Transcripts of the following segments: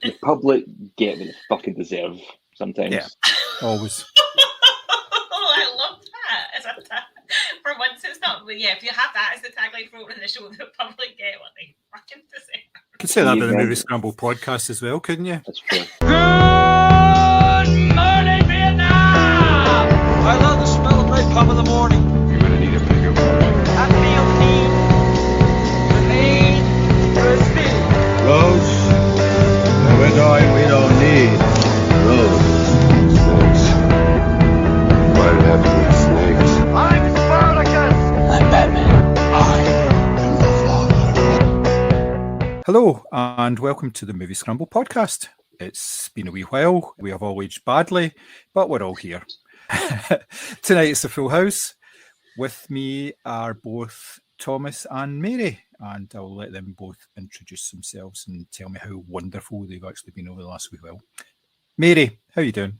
The public get what they fucking deserve sometimes. Yeah, always. Oh, I love that. For once, it's not. But yeah, if you have that as the tagline for opening the show, the public get what they fucking deserve. You could say that about the Amen. Moviescramble podcast as well, couldn't you? That's true. Good morning, Vietnam! I love the smell of napalm in the morning. You're gonna need a bigger boat. I feel the need for speed. Roads? When we're going, we don't need roads. Snakes. What happened with snakes? I'm Spartacus! I'm Batman. I am the Father. Hello, and welcome to the Moviescramble podcast. It's been a wee while. We have all aged badly, but we're all here. Tonight it's a full house. With me are both Thomas and Mary, and I'll let them both introduce themselves and tell me how wonderful they've actually been over the last wee while. Mary, how are you doing?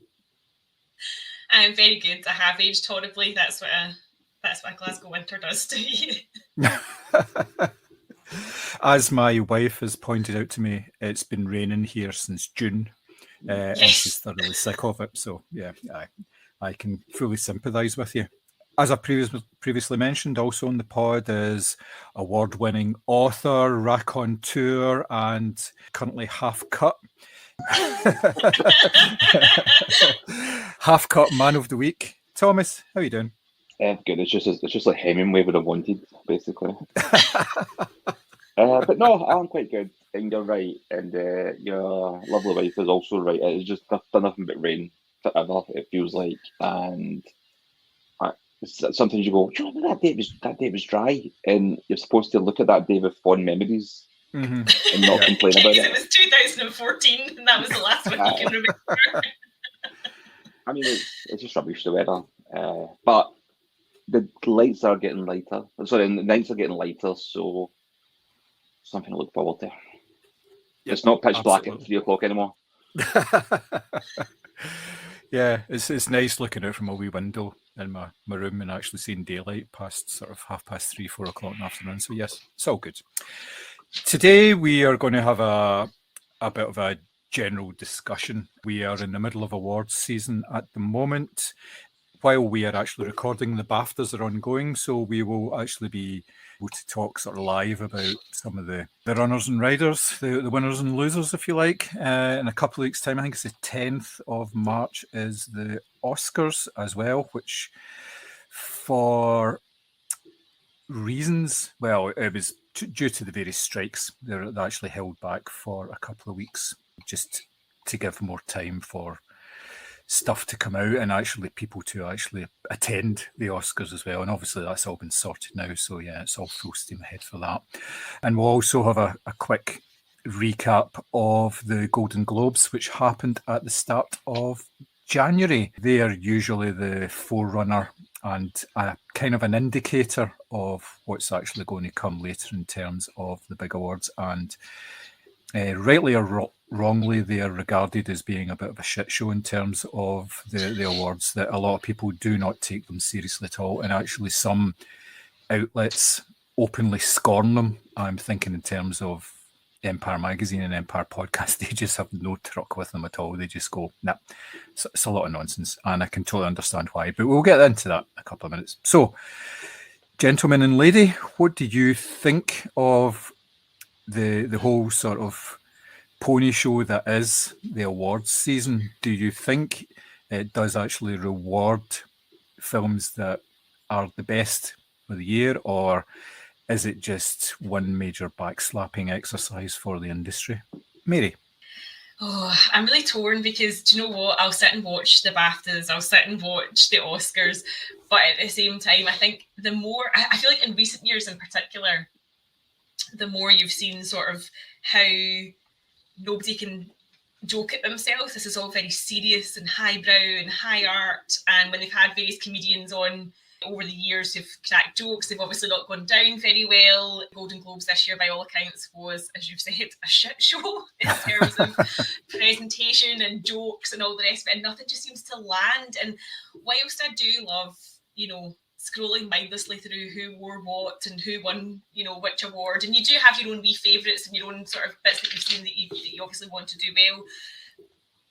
I'm very good. I have aged horribly. That's what Glasgow winter does to you. As my wife has pointed out to me, it's been raining here since June, and she's thoroughly sick of it. So, yeah, I can fully sympathise with you. As I previously mentioned, also on the pod is award-winning author, raconteur, and currently half-cut. Half-cut man of the week. Thomas, how are you doing? Good. It's just like Hemingway would have wanted, basically. But no, I'm quite good. And you're right. And your lovely wife is also right. It's just done nothing but rain forever, it feels like. And sometimes you go, do you remember that day was dry? And you're supposed to look at that day with fond memories and not complain about it. It was 2014, and that was the last one you can remember. I mean, it's just rubbish, the weather. But the lights are getting lighter. Sorry, the nights are getting lighter, so something to look forward to. Yep, it's not pitch black at absolutely. 3 o'clock anymore. Yeah, it's nice looking out from a wee window in my room and actually seeing daylight past sort of 3:30, 4 o'clock in the afternoon. So yes, it's all good. Today we are going to have a bit of a general discussion. We are in the middle of awards season at the moment. While we are actually recording, the BAFTAs are ongoing, so we will actually be able to talk sort of live about some of the runners and riders, the winners and losers, if you like. In a couple of weeks' time, I think it's the 10th of March, is the Oscars as well, which for reasons, well, it was due to the various strikes, they're actually held back for a couple of weeks, just to give more time for stuff to come out and actually people to actually attend the Oscars as well. And obviously that's all been sorted now. So yeah, it's all full steam ahead for that. And we'll also have a quick recap of the Golden Globes, which happened at the start of January. They are usually the forerunner and a kind of an indicator of what's actually going to come later in terms of the big awards. And rightly or wrongly, they are regarded as being a bit of a shit show in terms of the awards, that a lot of people do not take them seriously at all, and actually some outlets openly scorn them. I'm thinking in terms of Empire Magazine and Empire Podcast, they just have no truck with them at all. They just go, nah, it's a lot of nonsense, and I can totally understand why, but we'll get into that in a couple of minutes. So, gentlemen and lady, what do you think of the whole sort of pony show that is the awards season? Do you think it does actually reward films that are the best of the year, or is it just one major backslapping exercise for the industry? Mary? Oh, I'm really torn because, do you know what? I'll sit and watch the BAFTAs, I'll sit and watch the Oscars, but at the same time, I think the more, I feel like in recent years in particular, the more you've seen sort of how nobody can joke at themselves. This is all very serious and highbrow and high art. And when they've had various comedians on over the years who've cracked jokes, they've obviously not gone down very well. Golden Globes this year, by all accounts, was, as you've said, a shit show in terms of presentation and jokes and all the rest of it. And nothing just seems to land. And whilst I do love, scrolling mindlessly through who wore what and who won, which award. And you do have your own wee favourites and your own sort of bits that you've seen that you obviously want to do well.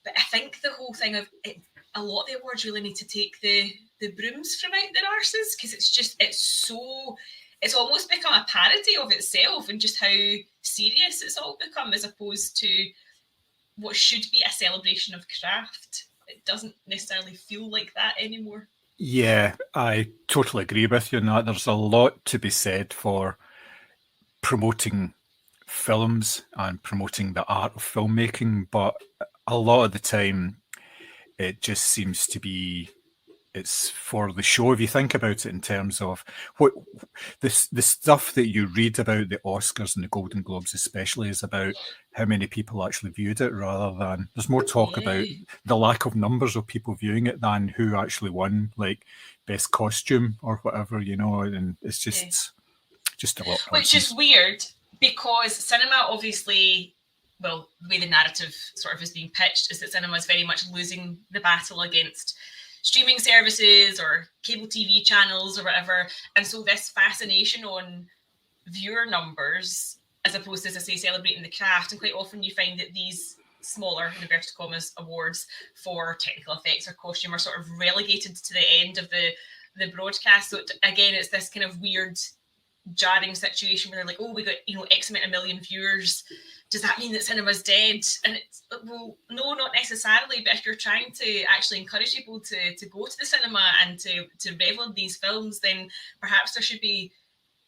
But I think the whole thing of it, a lot of the awards really need to take the brooms from out their arses, because it's almost become a parody of itself and just how serious it's all become, as opposed to what should be a celebration of craft. It doesn't necessarily feel like that anymore. Yeah, I totally agree with you on that. There's a lot to be said for promoting films and promoting the art of filmmaking, but a lot of the time it just seems to be it's for the show. If you think about it in terms of what the stuff that you read about the Oscars and the Golden Globes especially is about how many people actually viewed it, rather than there's more talk about the lack of numbers of people viewing it than who actually won, like best costume or whatever, and it's just a lot. Which is weird, because cinema obviously, well, the way the narrative sort of is being pitched is that cinema is very much losing the battle against streaming services or cable TV channels or whatever. And so this fascination on viewer numbers, as opposed to, as I say, celebrating the craft, and quite often you find that these smaller, in inverted commas, awards for technical effects or costume are sort of relegated to the end of the broadcast. So again, it's this kind of weird, jarring situation where they're like, oh, we got X amount of million viewers, does that mean that cinema's dead? And it's, well, no, not necessarily. But if you're trying to actually encourage people to go to the cinema and to revel in these films, then perhaps there should be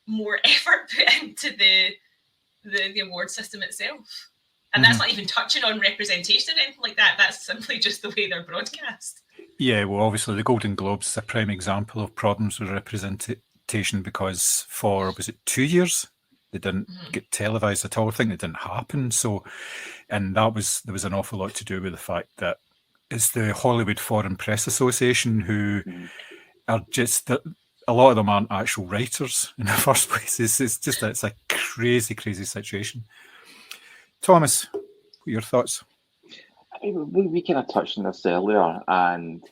more effort put into the award system itself. And that's not even touching on representation or anything like that. That's simply just the way they're broadcast. Yeah, well, obviously the Golden Globes is a prime example of problems with representation, because was it 2 years? They didn't get televised at all. I think it didn't happen. So, and there was an awful lot to do with the fact that it's the Hollywood Foreign Press Association who are just a lot of them aren't actual writers in the first place. It's a crazy, crazy situation. Thomas, what are your thoughts? I mean, we kind of touched on this earlier, and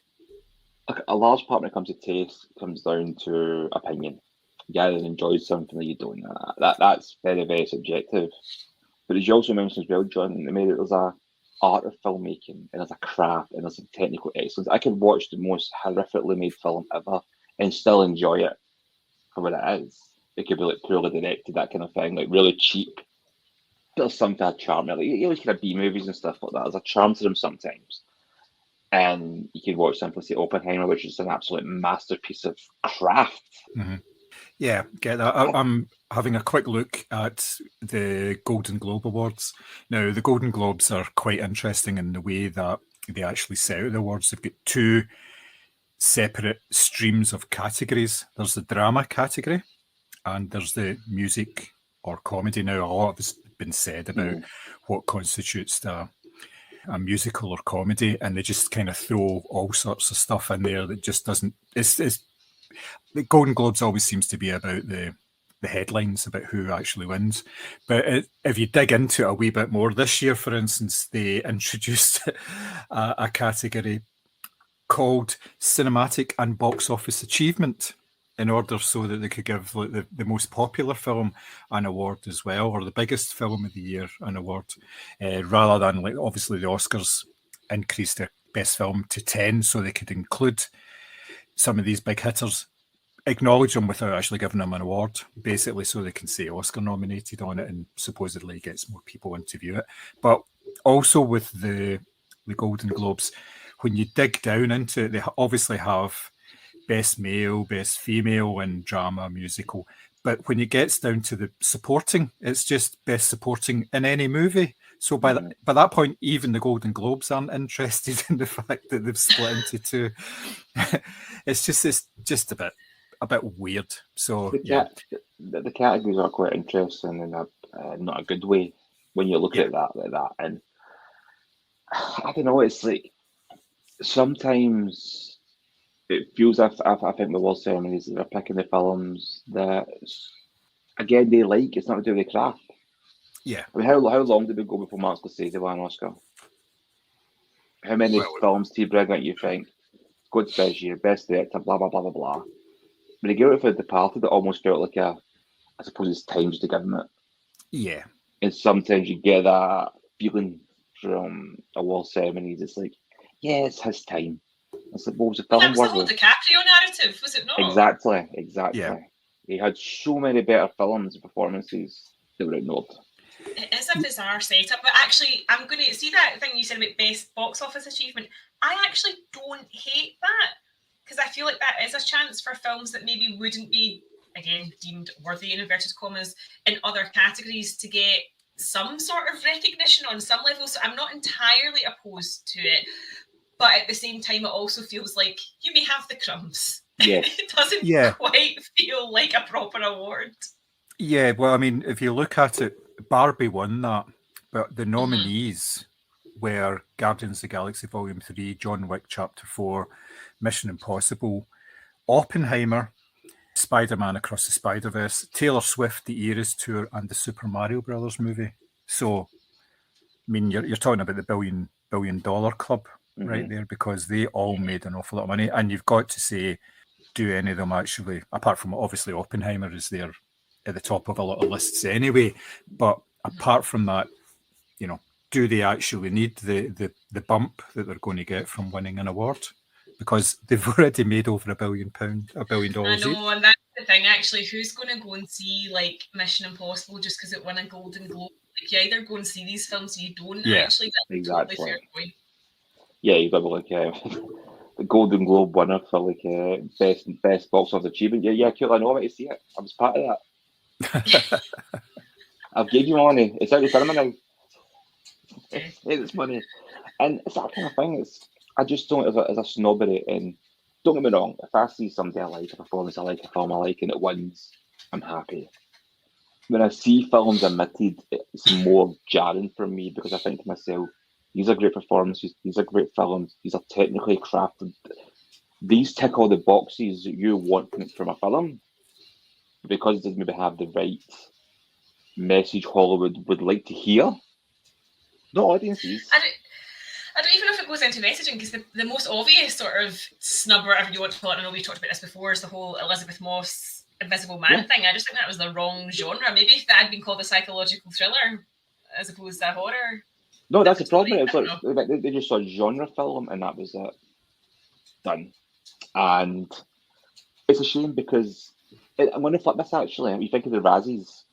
a large part when it comes to taste comes down to opinion. You either enjoy something or you don't. That's very, very subjective. But as you also mentioned as well, John, there's a art of filmmaking, and there's a craft, and there's a technical excellence. I could watch the most horrifically made film ever and still enjoy it for what it is. It could be like poorly directed, that kind of thing, like really cheap. There's something a charm. Like you always kind of B movies and stuff like that. There's a charm to them sometimes. And you can watch something like Oppenheimer, which is an absolute masterpiece of craft. Mm-hmm. Yeah, get that. I'm having a quick look at the Golden Globe Awards. Now, the Golden Globes are quite interesting in the way that they actually set out the awards. They've got two separate streams of categories. There's the drama category and there's the music or comedy. Now, a lot has been said about what constitutes a musical or comedy, and they just kind of throw all sorts of stuff in there that just doesn't... The Golden Globes always seems to be about the headlines, about who actually wins. But if you dig into it a wee bit more, this year, for instance, they introduced a category called Cinematic and Box Office Achievement, in order so that they could give like the most popular film an award as well, or the biggest film of the year an award, rather than, like, obviously the Oscars increased their best film to 10 so they could include some of these big hitters, acknowledge them without actually giving them an award, basically so they can say Oscar nominated on it, and supposedly gets more people in to view it. But also with the Golden Globes, when you dig down into it, they obviously have best male, best female, and drama, musical. But when it gets down to the supporting, it's just best supporting in any movie. So by that point, even the Golden Globes aren't interested in the fact that they've split into two. It's just a bit weird. So the categories are quite interesting in not a good way when you look at that like that. And I don't know, it's like sometimes it feels I think the award ceremonies, they're picking the films that again they like. It's not to do with the craft. Yeah. I mean, how long did we go before Martin Scorsese won an Oscar? How many films, T. Brigham, you think? Good Best Year, Best Director, blah, blah, blah, blah, blah. when he gave it for Departed, it almost felt like I suppose it's time just to give him it. Yeah. And sometimes you get that feeling from award ceremonies. It's like, yeah, it's his time. It's like, what was the Well, film that was the whole worthy? DiCaprio narrative, was it not? Exactly. Yeah. He had so many better films and performances that were ignored. It is a bizarre setup, but actually, I'm going to see that thing you said about best box office achievement. I actually don't hate that, because I feel like that is a chance for films that maybe wouldn't be, again, deemed worthy in inverted commas in other categories to get some sort of recognition on some level. So I'm not entirely opposed to it, but at the same time, it also feels like you may have the crumbs. Yes. It doesn't quite feel like a proper award. Yeah, well, I mean, if you look at it, Barbie won that, but the nominees were Guardians of the Galaxy Volume 3, John Wick Chapter 4, Mission Impossible, Oppenheimer, Spider-Man Across the Spider-Verse, Taylor Swift, The Eras Tour, and the Super Mario Brothers movie. So, I mean, you're talking about the billion dollar club right there, because they all made an awful lot of money. And you've got to say, do any of them actually, apart from obviously Oppenheimer is there at the top of a lot of lists anyway, but apart from that, you know, do they actually need the bump that they're going to get from winning an award? Because they've already made over $1 billion. I know, and that's the thing. Actually, who's going to go and see like Mission Impossible just because it won a Golden Globe? Like, you either go and see these films, or you don't. Yeah, actually, that's exactly. totally fair point. Yeah, you've got like the Golden Globe winner for like best box office achievement. Yeah, cool. I know. I want to see it. I was part of that. I've gave you money. It's out of cinema now. It's money, and it's that kind of thing. I just don't as a snobbery. And don't get me wrong, if I see somebody I like, a performance I like, a film I like, and it wins, I'm happy. When I see films omitted, it's more jarring for me, because I think to myself, these are great performances, these are great films, these are technically crafted. These tick all the boxes that you want from a film, because it doesn't maybe have the right message Hollywood would like to hear. No audiences. I don't even know if it goes into messaging, because the most obvious sort of snub, or whatever you want to call it, I know we talked about this before, is the whole Elizabeth Moss Invisible Man thing. I just think that was the wrong genre. Maybe if that had been called a psychological thriller as opposed to a horror. No, that's the problem. It's like they just saw a genre film, and that was it. Done. And it's a shame, because I'm going to flip this actually. You think of the Razzies.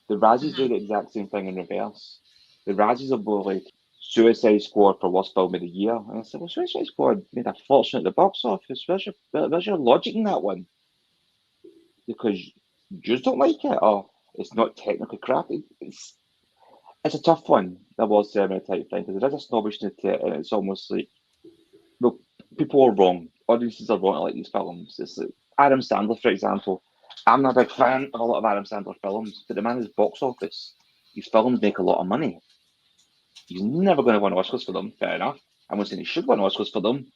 The Razzies do the exact same thing in reverse. The Razzies are both like Suicide Squad for worst film of the year. And I said, well, Suicide Squad made a fortune at the box office. Where's your logic in that one? Because you just don't like it, or it's not technically crafted. It's a tough one, that was ceremony type thing, because there is a snobbishness to it, and it's almost like, well, people are wrong. Audiences are wrong to like these films. It's like Adam Sandler, for example. I'm not a big fan of a lot of Adam Sandler films, but the man is box office. These films make a lot of money. He's never going to win Oscars for them, fair enough. I'm not saying he should win Oscars for them.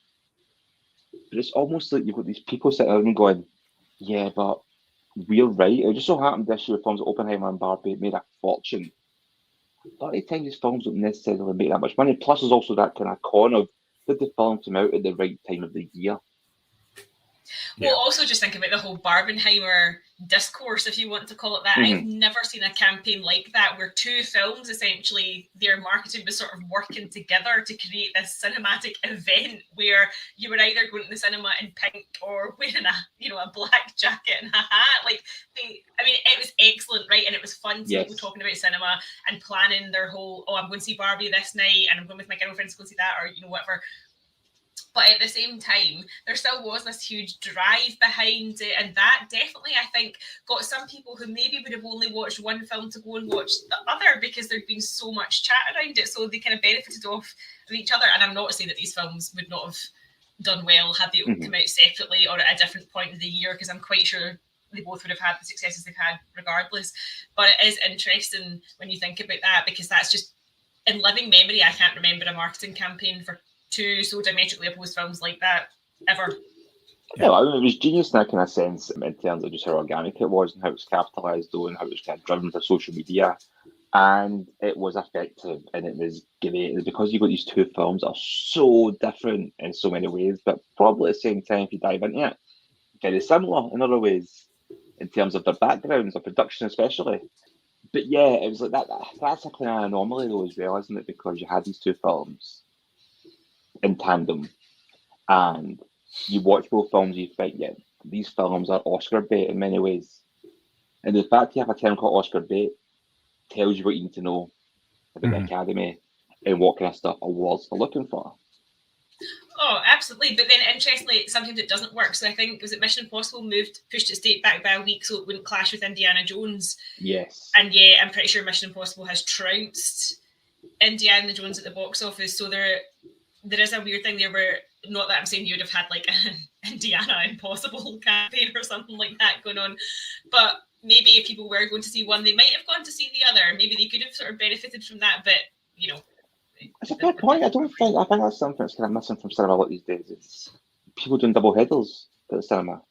But it's almost like you've got these people sitting there and going, yeah, but we're right. It just so happened this year films like Oppenheimer and Barbie made a fortune. A lot of times these films don't necessarily make that much money. Plus there's also that kind of con of, did the film come out at the right time of the year? Well, also just think about the whole Barbenheimer discourse, if you want to call it that. I've never seen a campaign like that, where two films, essentially, their marketing was sort of working together to create this cinematic event where you were either going to the cinema in pink or wearing a black jacket and a hat. Like, it was excellent, right? And it was fun to people talking about cinema and planning their whole, I'm going to see Barbie this night, and I'm going with my girlfriends to go see that, or whatever. But at the same time, there still was this huge drive behind it. And that definitely, I think, got some people who maybe would have only watched one film to go and watch the other, because there'd been so much chat around it. So they kind of benefited off of each other. And I'm not saying that these films would not have done well had they come out separately or at a different point of the year, because I'm quite sure they both would have had the successes they've had regardless. But it is interesting when you think about that, because that's just, in living memory, I can't remember a marketing campaign for two so diametrically opposed films like that ever. Yeah, I mean, it was genius in that kind of sense, in terms of just how organic it was and how it was capitalised on, how it was kind of driven for social media, and it was effective and it was great. Because you got these two films that are so different in so many ways, but probably at the same time, if you dive into it, very similar in other ways, in terms of their backgrounds, their production especially. But yeah, it was like that's a kind of anomaly though as well, isn't it? Because you had these two films in tandem, and you watch both films, you think, yeah, these films are Oscar bait in many ways. And the fact you have a term called Oscar bait tells you what you need to know about the Academy and what kind of stuff awards they're looking for. Oh, absolutely. But then, interestingly, sometimes it doesn't work. So I think, was it Mission Impossible pushed its date back by a week so it wouldn't clash with Indiana Jones? Yes. And yeah, I'm pretty sure Mission Impossible has trounced Indiana Jones at the box office. So there is a weird thing there where, not that I'm saying you'd have had like an Indiana Impossible campaign or something like that going on, but maybe if people were going to see one, they might have gone to see the other. Maybe they could have sort of benefited from that, but you know. It's a fair point. I think that's something that's kind of missing from cinema a lot these days. It's people doing double headers at the cinema.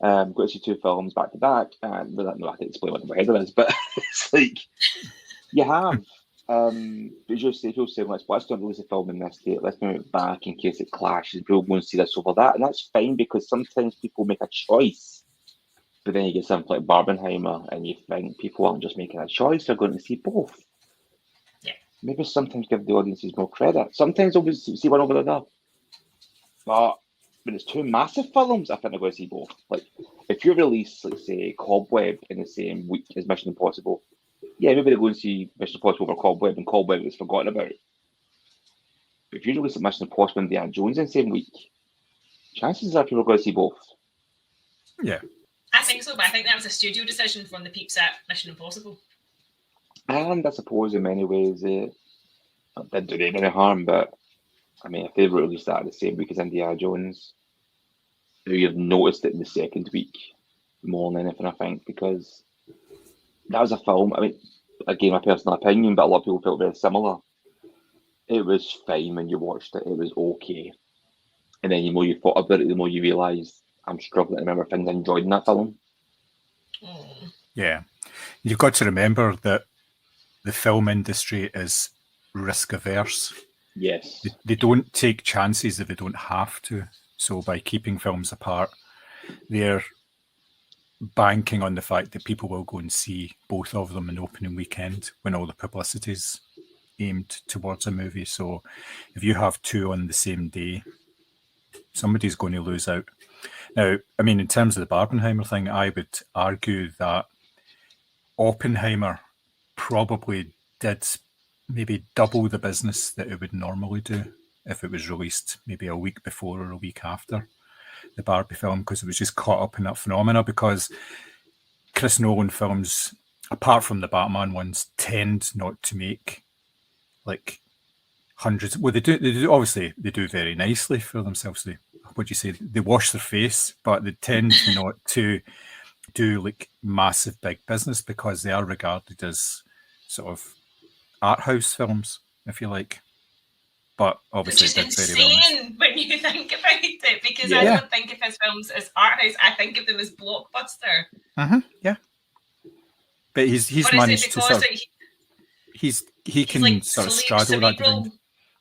Go to see two films back to back, and no, I can't explain what double header is, but it's like you have. But just say people say, let's don't release a film in this date. Let's move it back in case it clashes. People go and see this over that, and that's fine because sometimes people make a choice. But then you get something like Barbenheimer, and you think people aren't just making a choice; they're going to see both. Maybe sometimes give the audiences more credit. Sometimes they'll see one over the other. But when it's two massive films, I think they're going to see both. Like, if you release, let's say, Cobweb in the same week as Mission Impossible, yeah, maybe they're going to see Mission Impossible over Cobweb, and Cobweb is forgotten about. But if you release Mission Impossible and Indiana Jones in the same week, chances are people are going to see both. Yeah. I think so, but I think that was a studio decision from the peeps at Mission Impossible. And I suppose in many ways it didn't do them any harm, but I mean, if they released that the same week as Indiana Jones, you've noticed it in the second week more than anything, I think, because that was a film. I mean, again, my personal opinion, but a lot of people felt very similar. It was fine when you watched it, it was okay. And then the more you thought about it, the more you realise I'm struggling to remember things I enjoyed in that film. Yeah. You've got to remember that the film industry is risk averse. Yes. They don't take chances if they don't have to. So by keeping films apart, they're banking on the fact that people will go and see both of them in opening weekend when all the publicity's aimed towards a movie. So if you have two on the same day, somebody's going to lose out. Now, I mean, in terms of the Barbenheimer thing, I would argue that Oppenheimer probably did maybe double the business that it would normally do if it was released maybe a week before or a week after the Barbie film, because it was just caught up in that phenomena. Because Chris Nolan films, apart from the Batman ones, tend not to make like hundreds. Well, they do obviously they do very nicely for themselves. What do you say? They wash their face, but they tend not to do like massive big business because they are regarded as sort of art house films, if you like. But obviously, which is insane when you think about it, because I don't think of his films as art house. I think of them as blockbuster. Yeah, but he's managed to sort of, he can like sort of straddle that divide.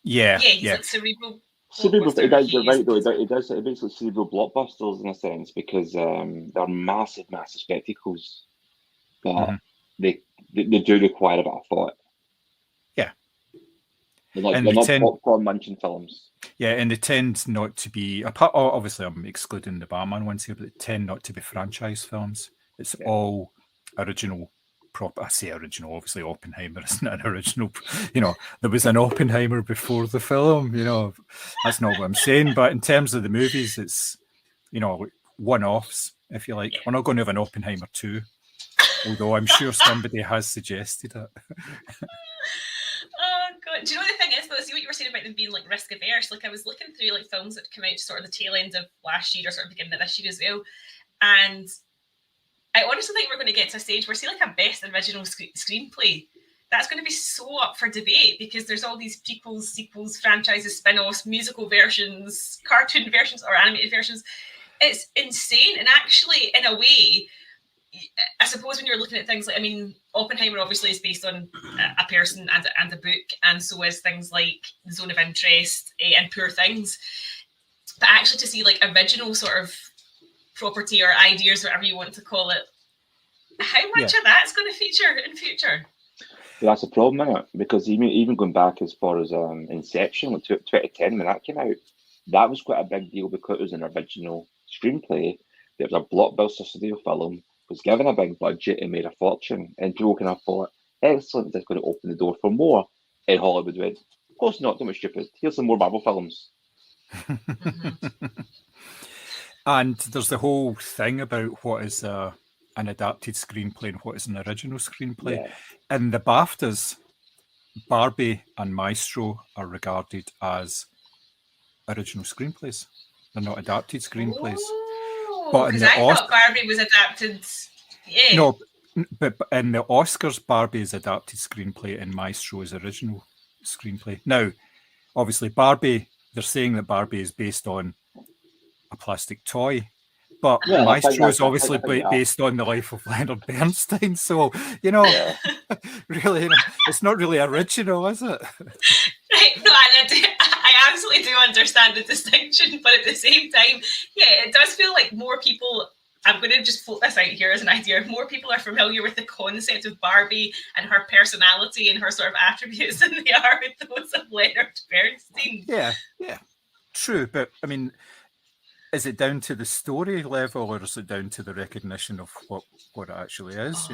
Yeah, he's like cerebral. Cerebral, you're right though. It does. It makes like cerebral blockbusters in a sense because they're massive spectacles, but they do require a bit of thought. Yeah, they're not popcorn munching films. Yeah, and they tend not to be. Obviously, I'm excluding the Batman ones here, but they tend not to be franchise films. It's all original. I say original. Obviously, Oppenheimer isn't an original. There was an Oppenheimer before the film. That's not what I'm saying. But in terms of the movies, it's one-offs, if you like. We're not going to have an Oppenheimer 2, although I'm sure somebody has suggested it. Oh god! Do you know the thing is though? See what you were saying about them being like risk averse. Like I was looking through like films that come out sort of the tail end of last year or sort of beginning of this year as well, and I honestly think we're going to get to a stage where, see, like a best original screenplay, that's going to be so up for debate because there's all these prequels, sequels, franchises, spin-offs, musical versions, cartoon versions, or animated versions. It's insane. And actually, in a way, I suppose when you're looking at things like, I mean, Oppenheimer obviously is based on a person and a book, and so is things like The Zone of Interest and Poor Things. But actually to see like original sort of property or ideas, whatever you want to call it. How much of that's going to feature in future? But that's a problem, isn't it? Because even going back as far as Inception, like 2010 when that came out, that was quite a big deal because it was an original screenplay. It was a blockbuster studio film, was given a big budget and made a fortune, and people kind of thought, excellent, that's going to open the door for more. And Hollywood went, of course not, don't be stupid. Here's some more Marvel films. And there's the whole thing about what is an adapted screenplay and what is an original screenplay. Yeah. In the BAFTAs, Barbie and Maestro are regarded as original screenplays. They're not adapted screenplays. But because I thought Barbie was adapted. Yeah. No, but in the Oscars, Barbie is adapted screenplay and Maestro is original screenplay. Now, obviously, Barbie, they're saying that Barbie is based on a plastic toy, but Maestro is obviously based on the life of Leonard Bernstein. So, really, it's not really original, is it? Right, no, I absolutely do understand the distinction, but at the same time, yeah, it does feel like more people, I'm going to just float this out here as an idea, more people are familiar with the concept of Barbie and her personality and her sort of attributes than they are with those of Leonard Bernstein. Yeah, true, but I mean, is it down to the story level or is it down to the recognition of what it actually is,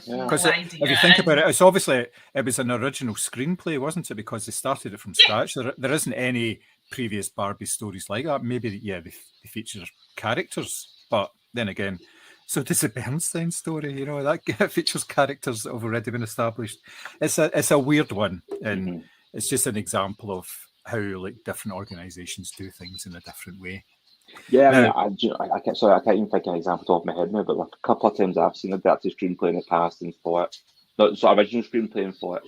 Because if you think about it, it's obviously it was an original screenplay, wasn't it? Because they started it from scratch. There isn't any previous Barbie stories like that. Maybe they feature characters, but then again, so does the Bernstein story. That features characters that have already been established. It's a weird one, and it's just an example of how different organisations do things in a different way. Yeah, I can't even think of an example off my head now, but like a couple of times I've seen adapted screenplay in the past and thought, original screenplay and thought,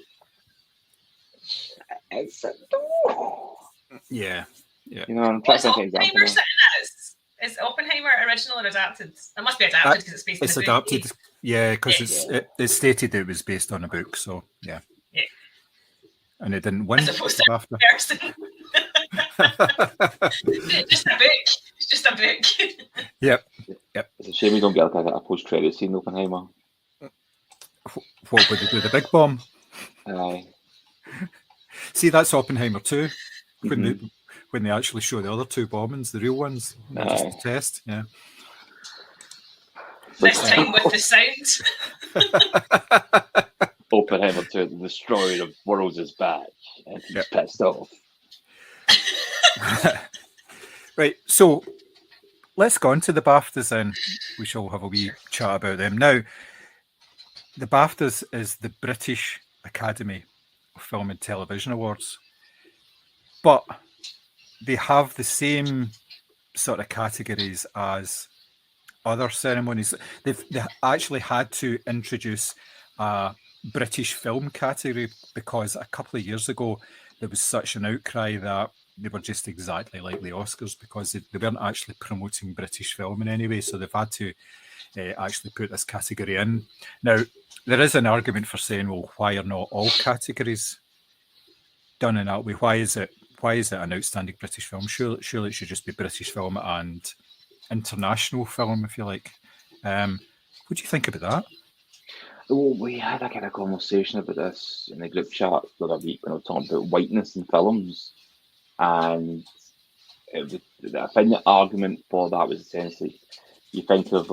it's a no. Yeah. I'm trying to think of an example. Is Oppenheimer original or adapted? It must be adapted because it's based on a book. It's adapted, because it's stated it was based on a book, so yeah. And it didn't win. As opposed to a person. Just a book. It's just a book. Yep. It's a shame we don't get a post-credit scene in Oppenheimer. What would they do? The big bomb? Aye. See, that's Oppenheimer 2. When they actually show the other two bombings, the real ones, just to test. Yeah. This time with the sound. Oppenheimer 2, the destroyer of worlds is back, and he's pissed off. Right, so let's go on to the BAFTAs then. We shall have a wee chat about them. Now, the BAFTAs is the British Academy of Film and Television Awards, but they have the same sort of categories as other ceremonies. They actually had to introduce a British film category because a couple of years ago there was such an outcry that they were just exactly like the Oscars because they weren't actually promoting British film in any way, so they've had to actually put this category in. Now, there is an argument for saying, well, why are not all categories done in that way? Why is it an outstanding British film? Surely it should just be British film and international film, if you like. What do you think about that? Well, we had a kind of conversation about this in the group chat the other week when I was talking about whiteness in films. And I find the argument for that was essentially, you think of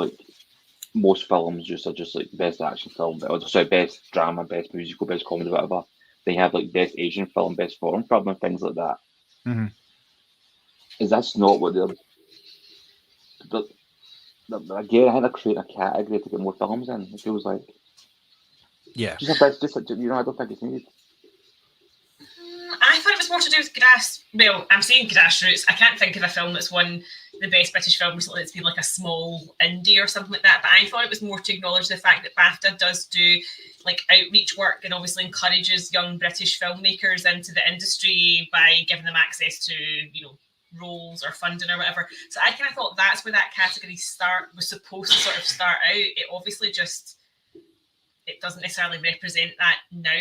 most films are just best action film, best drama, best musical, best comedy, whatever. They have best Asian film, best foreign film, and things like that. Mm-hmm. Is that's not what they're again? I think they're creating a category to get more films in. It feels like, I don't think it's needed. I thought it was more to do with I'm saying grassroots. I can't think of a film that's won the best British film recently. It's been like a small indie or something like that. But I thought it was more to acknowledge the fact that BAFTA does do outreach work and obviously encourages young British filmmakers into the industry by giving them access to, roles or funding or whatever. So I kind of thought that's where that category was supposed to sort of start out. It obviously it doesn't necessarily represent that now.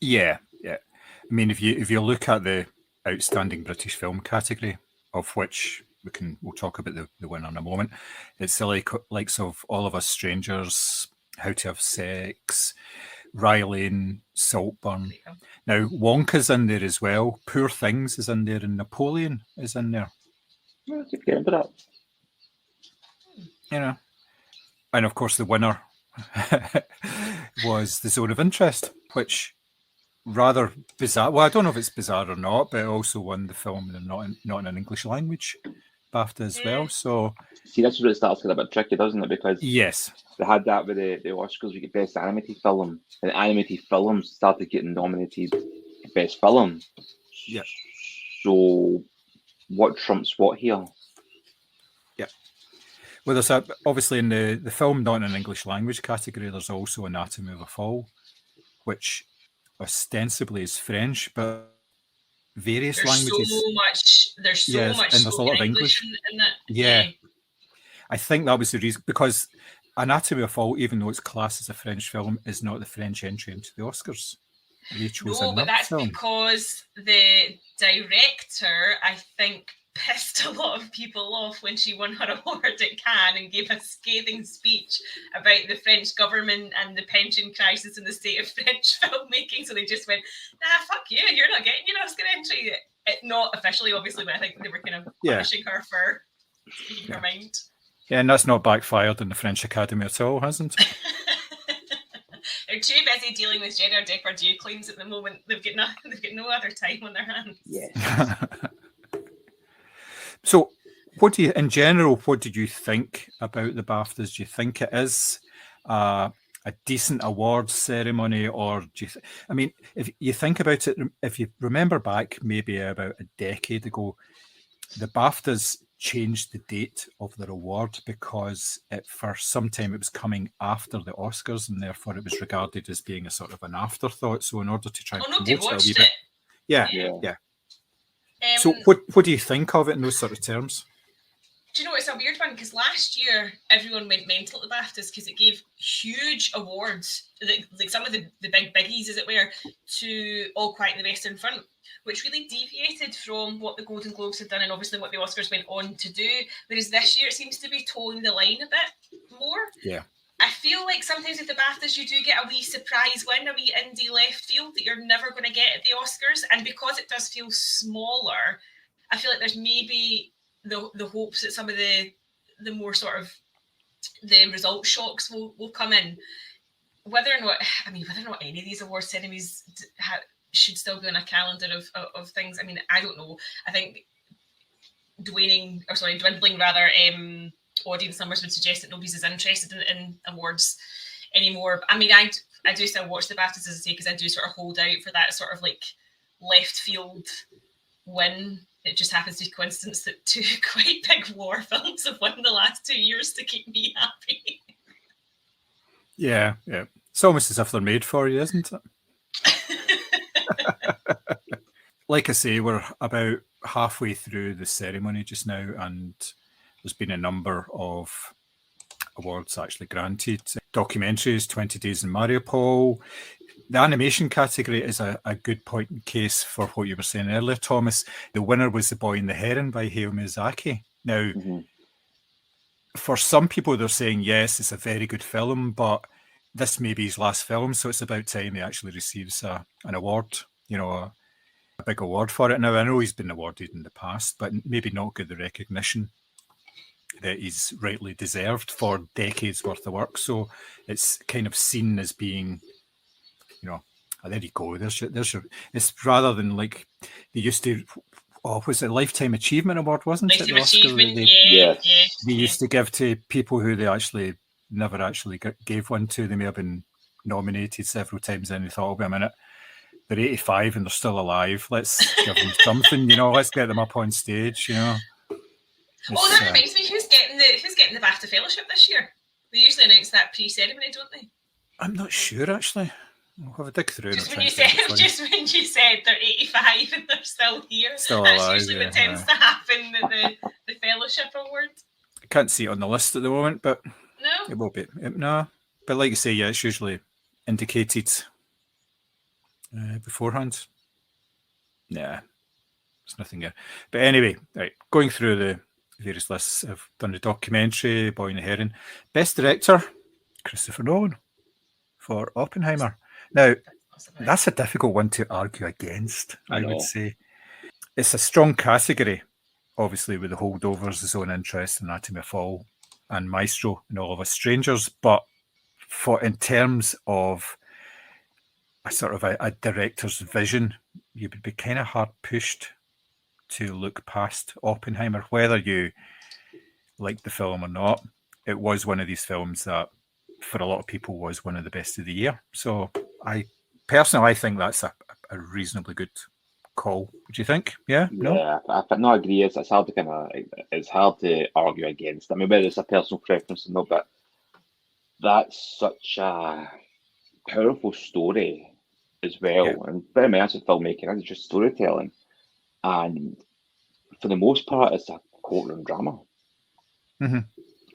Yeah. I mean, if you look at the outstanding British film category, of which we'll talk about the winner in a moment. It's the likes of All of Us Strangers, How to Have Sex, Riley and Saltburn. Now Wonka's in there as well. Poor Things is in there, and Napoleon is in there. Well, keep getting to that. You know, and of course the winner was The Zone of Interest, which rather bizarre. Well, I don't know if it's bizarre or not, but it also won the film in not in an English language BAFTA as well. So see, that's where it starts getting a bit tricky, doesn't it? Because yes, they had that with the Oscars. We get best animated film, and animated films started getting nominated for best film. Yeah. So, what trumps what here? Well, there's obviously in the film not in an English language category, there's also Anatomy of a Fall, which ostensibly is French, but various languages. There's so much. And there's a lot of English in that. Yeah. I think that was the reason, because Anatomy of a Fall, even though it's classed as a French film, is not the French entry into the Oscars. They chose no, but that's film. because the director, I think, pissed a lot of people off when she won her award at Cannes and gave a scathing speech about the French government and the pension crisis and the state of French filmmaking. So they just went, nah, fuck you, you're not getting your Oscar entry. Not officially, obviously, but I think they were kind of punishing her for speaking her mind. Yeah, and that's not backfired in the French Academy at all, hasn't it? They're too busy dealing with Gerard Depardieu claims at the moment. They've got no other time on their hands. Yeah. So, what did you think about the BAFTAs? Do you think it is a decent awards ceremony, or do you? I mean, if you think about it, if you remember back maybe about a decade ago, the BAFTAs changed the date of their award because for some time it was coming after the Oscars, and therefore it was regarded as being a sort of an afterthought. So, in order to try and promote it a wee bit, yeah. So what do you think of it in those sort of terms? Do you know, it's a weird one, because last year everyone went mental at the BAFTAs because it gave huge awards, like some of the big biggies, as it were, to All Quiet on the Western Front, which really deviated from what the Golden Globes had done and obviously what the Oscars went on to do. Whereas this year it seems to be towing the line a bit more. Yeah. I feel like sometimes with the BAFTAs, you do get a wee surprise win, a wee indie left field that you're never going to get at the Oscars. And because it does feel smaller, I feel like there's maybe the hopes that some of the more sort of the result shocks will come in. Whether or not any of these award ceremonies should still be on a calendar of things. I mean, I don't know. I think dwindling audience numbers would suggest that nobody's as interested in awards anymore. I mean, I do still watch the BAFTAs, as I say, because I do sort of hold out for that sort of like left field win. It just happens to be a coincidence that two quite big war films have won the last 2 years to keep me happy. Yeah. It's almost as if they're made for you, isn't it? Like I say, we're about halfway through the ceremony just now, and there's been a number of awards actually granted. Documentaries, 20 Days in Mariupol. The animation category is a good point in case for what you were saying earlier, Thomas. The winner was The Boy and the Heron by Hayao Miyazaki. Now, for some people, they're saying, yes, it's a very good film, but this may be his last film, so it's about time he actually receives an award, a big award for it. Now, I know he's been awarded in the past, but maybe not get the recognition that he's rightly deserved for decades worth of work. So it's kind of seen as being, there you go. There's your. It's rather than like they used to. Oh, was it Lifetime Achievement Award? Wasn't it? Lifetime Achievement, They used to give to people who they actually never actually gave one to. They may have been nominated several times, and they thought, oh, wait a minute, they're 85 and they're still alive. Let's give them something, Let's get them up on stage, That reminds me. Who's getting the BAFTA Fellowship this year? They usually announce that pre-ceremony, don't they? I'm not sure actually. We'll have a dig through. Just when you said they're 85 and they're still here, still that's alive, usually what tends to happen at the Fellowship Award. I can't see it on the list at the moment, but no, it will be. No, but like you say, yeah, it's usually indicated beforehand. Yeah, there's nothing there. But anyway, right, going through various lists. I've done a documentary, Boy and the Heron. Best director, Christopher Nolan for Oppenheimer. Now, that's a difficult one to argue against, I would say. It's a strong category, obviously, with the Holdovers, His Own Interest, Anatomy of Fall, and Maestro, and All of Us Strangers. But in terms of a sort of a director's vision, you would be kind of hard pushed to look past Oppenheimer, whether you like the film or not. It was one of these films that, for a lot of people, was one of the best of the year. So I think that's a reasonably good call. Would you think? Yeah. Yeah, I agree. It's hard to argue against. I mean, whether it's a personal preference or not, but that's such a powerful story as well, and very much of filmmaking. It's just storytelling, and for the most part, it's a courtroom drama, and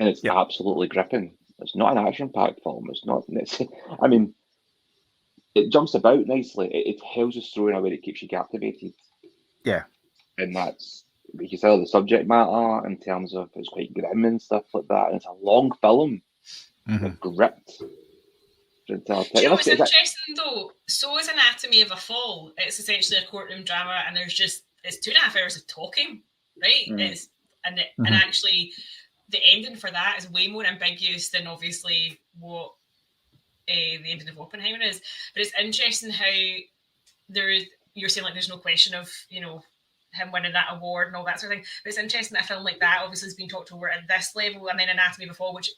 it's absolutely gripping. It's not an action-packed film. It's not. I mean, it jumps about nicely. It tells a story in a way that keeps you captivated. Yeah, and that's, you can tell, the subject matter in terms of it's quite grim and stuff like that. And it's a long film, gripped. Do you know what's interesting though? So is Anatomy of a Fall. It's essentially a courtroom drama, and it's 2.5 hours of talking, right? And actually, the ending for that is way more ambiguous than obviously what the ending of Oppenheimer is. But it's interesting how you're saying like there's no question of him winning that award and all that sort of thing. But it's interesting that a film like that obviously has been talked over at this level, and then Anatomy of a Fall, which,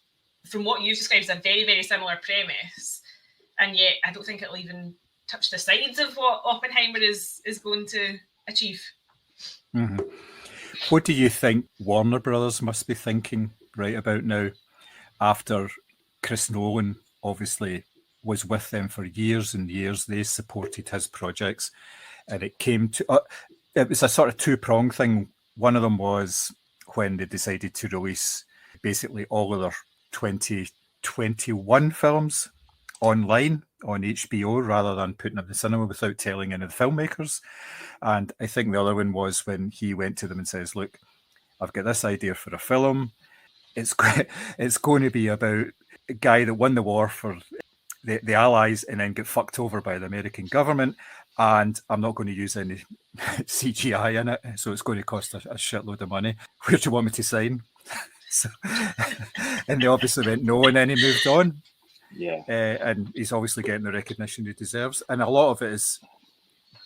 from what you've described, is a very, very similar premise, and yet I don't think it'll even touch the sides of what Oppenheimer is going to achieve. What do you think Warner Brothers must be thinking right about now, after Chris Nolan obviously was with them for years and years? They supported his projects, and it came to it was a sort of two-pronged thing. One of them was when they decided to release basically all of their 2021 films online on HBO rather than putting them in the cinema without telling any of the filmmakers. And I think the other one was when he went to them and says, look, I've got this idea for a film. It's going to be about a guy that won the war for the Allies and then get fucked over by the American government, and I'm not going to use any CGI in it, so it's going to cost a shitload of money. Where do you want me to sign? So, and they obviously went no, and then he moved on. Yeah. And he's obviously getting the recognition he deserves. And a lot of it is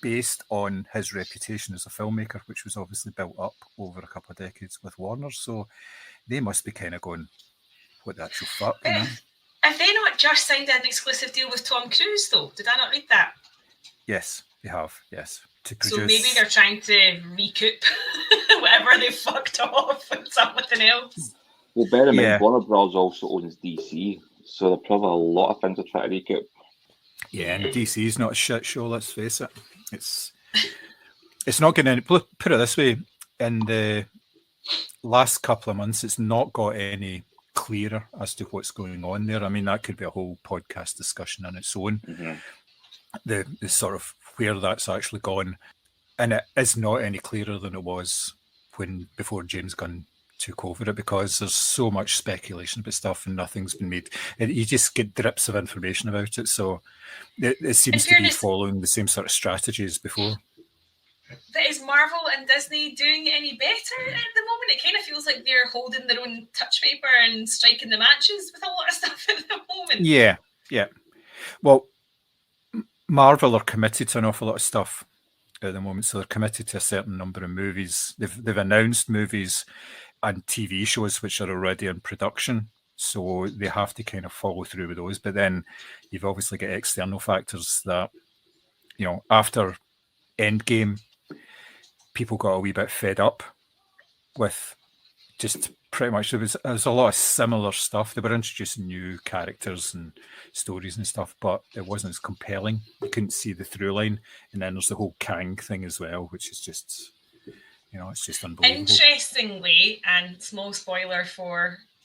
based on his reputation as a filmmaker, which was obviously built up over a couple of decades with Warner. So they must be kind of going, what the actual fuck? Have they not just signed an exclusive deal with Tom Cruise, though? Did I not read that? Yes, they have, yes. To produce... So maybe they're trying to recoup whatever they fucked off with something else. Well, bear in mind, Warner Bros. Also owns DC, so there's probably a lot of things to try to recoup. Yeah, and DC is not a shit show, let's face it. It's not getting any... Put it this way, in the last couple of months, it's not got any clearer as to what's going on there. I mean, that could be a whole podcast discussion on its own. The sort of where that's actually gone, and it is not any clearer than it was before James Gunn took over it, because there's so much speculation about stuff and nothing's been made. You just get drips of information about it, so it seems to be following the same sort of strategy as before. But is Marvel and Disney doing any better at the moment? It kind of feels like they're holding their own touch paper and striking the matches with a lot of stuff at the moment. Yeah. Well, Marvel are committed to an awful lot of stuff at the moment, so they're committed to a certain number of movies. They've announced movies and TV shows which are already in production, so they have to kind of follow through with those. But then you've obviously got external factors that, after Endgame, people got a wee bit fed up with just pretty much, there was a lot of similar stuff. They were introducing new characters and stories and stuff, but it wasn't as compelling. You couldn't see the through line. And then there's the whole Kang thing as well, which is just, it's just unbelievable. Interestingly, and small spoiler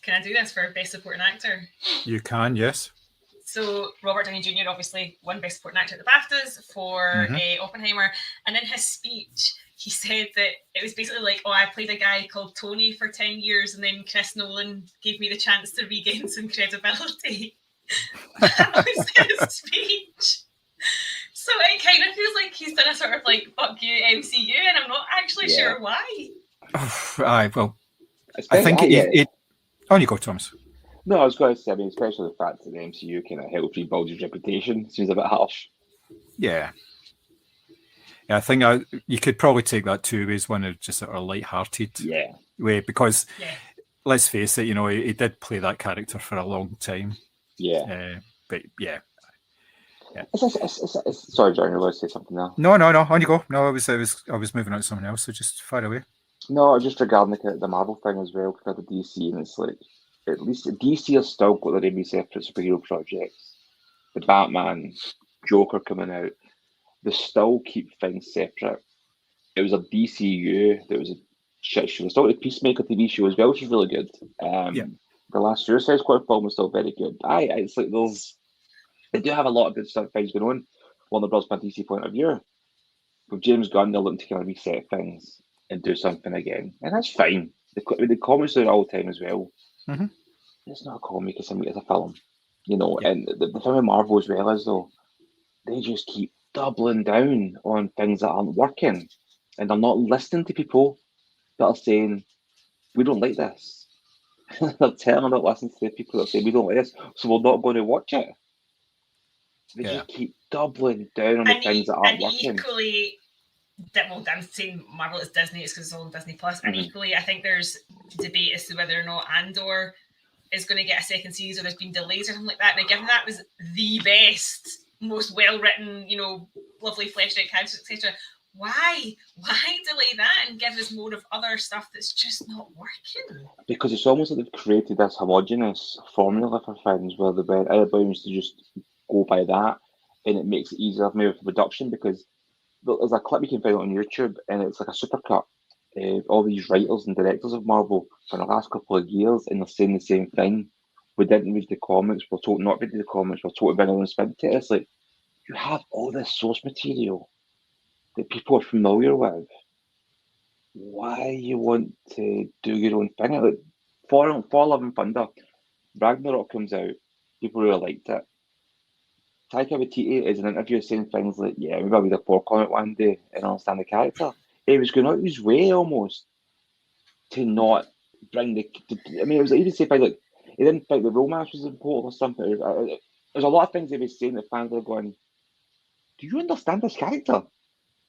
can I do this for Best Supporting Actor? You can, yes. So Robert Downey Jr. obviously won Best Supporting Actor at the BAFTAs for Oppenheimer, and in his speech, he said that it was basically like, oh, I played a guy called Tony for 10 years, and then Chris Nolan gave me the chance to regain some credibility. That was his speech. So it kind of feels like he's done a sort of like, fuck you, MCU, and I'm not actually sure why. Aye, well, Especially, I think it. On you go, Thomas. No, I was going to say, I mean, especially the fact that the MCU kind of helped rebuild his reputation seems a bit harsh. Yeah. I think you could probably take that too as one of just sort of light-hearted way, because let's face it, he did play that character for a long time. Yeah. But yeah. Sorry, John, you're going to say something now. No, on you go. No, I was moving on to something else, so just fire away. No, just regarding the Marvel thing as well, compared to DC, and it's like, at least DC has still got their own separate superhero projects. The Batman, Joker coming out, they still keep things separate. It was a DCU, there was a shit show. There's still a Peacemaker TV show as well, which is really good. The last Suicide Squad film was still very good. It's like they do have a lot of good stuff, things going on. Warner Bros. From a DC point of view. With James Gunn, they're looking to kind of reset things and do something again. And that's fine. The comics do it all the time as well. Mm-hmm. It's not a comic, it's a film. And the thing with Marvel as well is, though, they just keep doubling down on things that aren't working. And they're not listening to people that are saying, we don't like this. They're telling them not listening to the people that say, we don't like this, so we're not going to watch it. They just keep doubling down on the things that aren't working. Equally, I'm saying Marvel is Disney, it's because it's all on Disney Plus. And equally, I think there's debate as to whether or not Andor is going to get a second season, or there's been delays or something like that. Now, given that was the best, most well-written, lovely fleshed out characters, etc., why delay that and give us more of other stuff that's just not working? Because it's almost like they've created this homogenous formula for things where they're bound to just go by that, and it makes it easier maybe for production, because there's a clip you can find on YouTube, and it's like a supercut of all these writers and directors of Marvel for the last couple of years, and they're saying the same thing. We didn't read the comics, we're told not to read the comics, we're told to bring our own spin to it. It's like, you have all this source material that people are familiar with. Why you want to do your own thing? Like, for Love and Thunder, Ragnarok comes out, people really liked it. Taika Waititi is in an interview saying things like, maybe I'll read a Thor comic one day and understand the character. He was going out his way almost to not bring it was like, even say things like, he didn't think the romance was important or something. There's a lot of things he was saying that fans are going, do you understand this character?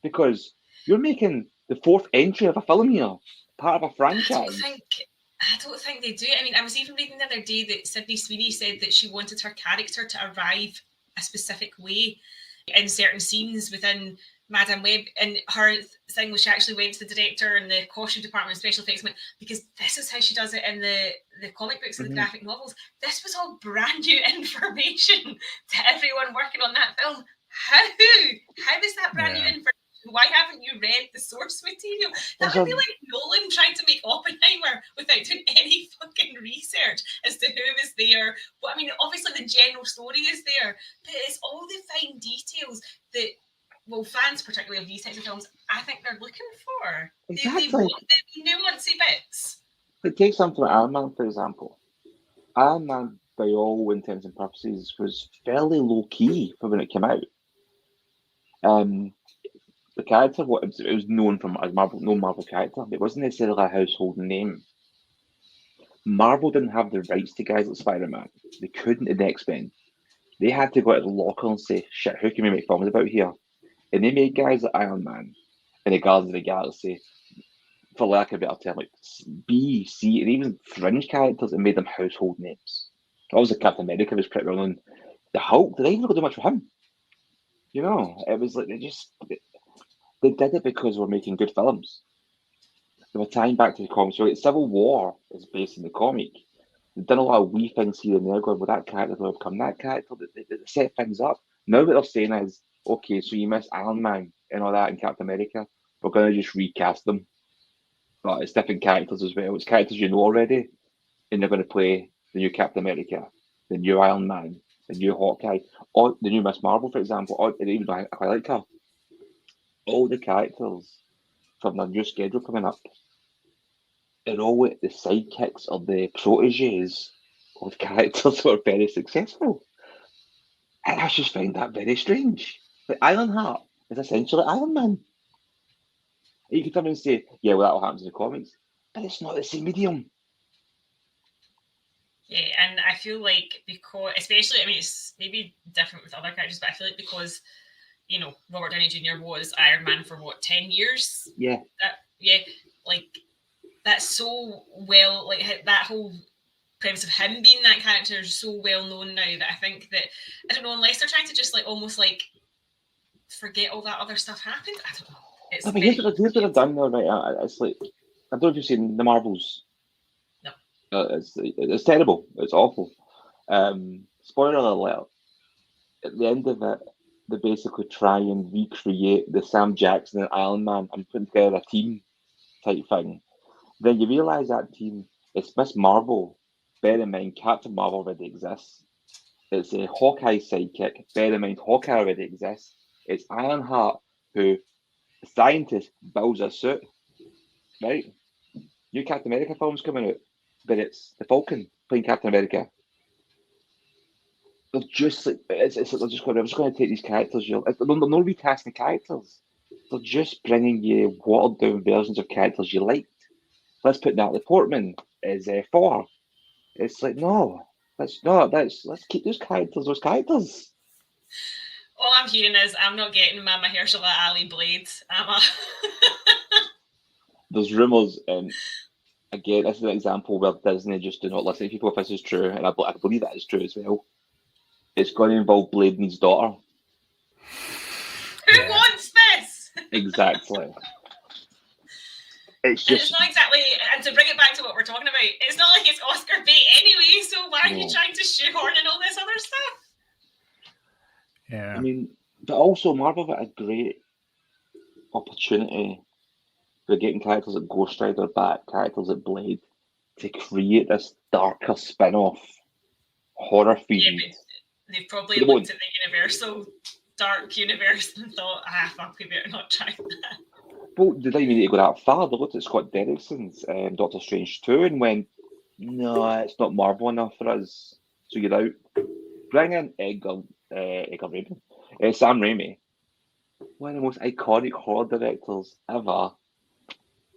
Because you're making the fourth entry of a film here, part of a franchise. I don't think they do. I mean, I was even reading the other day that Sydney Sweeney said that she wanted her character to arrive a specific way in certain scenes within Madame Web, and her thing was she actually went to the director and the costume department and special effects and went, because this is how she does it in the comic books and the graphic novels. This was all brand new information to everyone working on that film. How is that brand new information? Why haven't you read the source material? That would be like Nolan trying to make Oppenheimer without doing any fucking research as to who was there. But I mean, obviously the general story is there, but it's all the fine details that, fans particularly of these types of films, I think they're looking for. Exactly. They want the nuancy bits. Take something like Iron Man, for example. Iron Man, by all intents and purposes, was fairly low-key for when it came out. The character, it was known as Marvel character. It wasn't necessarily a household name. Marvel didn't have the rights to guys like Spider-Man. They couldn't in the X-Men. They had to go out of the locker and say, shit, who can we make films about here? And they made guys like Iron Man and the Guardians of the Galaxy, for lack of a better term, like B, C, and even fringe characters, and made them household names. Obviously, Captain America was pretty well known. The Hulk, did they even do much for him? It was like they did it because we're making good films. They were tying back to the comics. So Civil War is based in the comic. They've done a lot of wee things here and there, going, well, that character will become that character. They set things up. Now what they're saying is, okay, so you missed Iron Man and all that in Captain America. We're going to just recast them. But it's different characters as well. It's characters you know already, and they're going to play the new Captain America, the new Iron Man, the new Hawkeye, or the new Miss Marvel, for example. Or even I quite like her. All the characters from their new schedule coming up are all the sidekicks or the proteges of characters who are very successful. And I just find that very strange. Like Ironheart is essentially Iron Man. You could come and say, yeah, well, that all happens in the comics, but it's not the same medium. Yeah, and I feel like because, especially, I mean, it's maybe different with other characters, but I feel like because, you know, Robert Downey Jr. was Iron Man for what, 10 years? Yeah. Like that's so well, like that whole premise of him being that character is so well known now that I think that, I don't know, unless they're trying to just like almost like forget all that other stuff happened, I don't know. It's No, but here's what they've done now, right? It's like, I don't know if you've seen the Marvels. No. It's terrible. It's awful. Spoiler alert. At the end of it, they basically try and recreate the Sam Jackson and Iron Man and putting together a team type thing. Then you realise that team, it's Miss Marvel. Bear in mind, Captain Marvel already exists. It's a Hawkeye sidekick. Bear in mind, Hawkeye already exists. It's Ironheart, who, the scientist, builds a suit. Right? New Captain America film's coming out, but it's the Falcon playing Captain America. They're just like, they're just going to take these characters. They're not recasting the characters. They're just bringing you watered down versions of characters you liked. Let's put Natalie Portman as Thor. It's like, no, let's keep those characters. All I'm hearing is I'm not getting my Mahershala Ali Blade. There's rumours, and again, this is an example where Disney just do not listen to people if this is true, and I believe that is true as well. It's going to involve Blade and his daughter. Who wants this? Exactly. It's not exactly, and to bring it back to what we're talking about, it's not like it's Oscar bait anyway, so why are you trying to shoehorn in all this other stuff? Yeah. I mean, but also Marvel had a great opportunity for getting characters like Ghost Rider back, characters like Blade, to create this darker spin-off horror feed. Yeah, but they've probably looked at the Universal dark universe and thought, fuck, we better not try that. Well, they didn't even need to go that far. They looked at Scott Derrickson's Doctor Strange 2 and went, no, it's not Marvel enough for us. So you're out. Bring in Sam Raimi, one of the most iconic horror directors ever,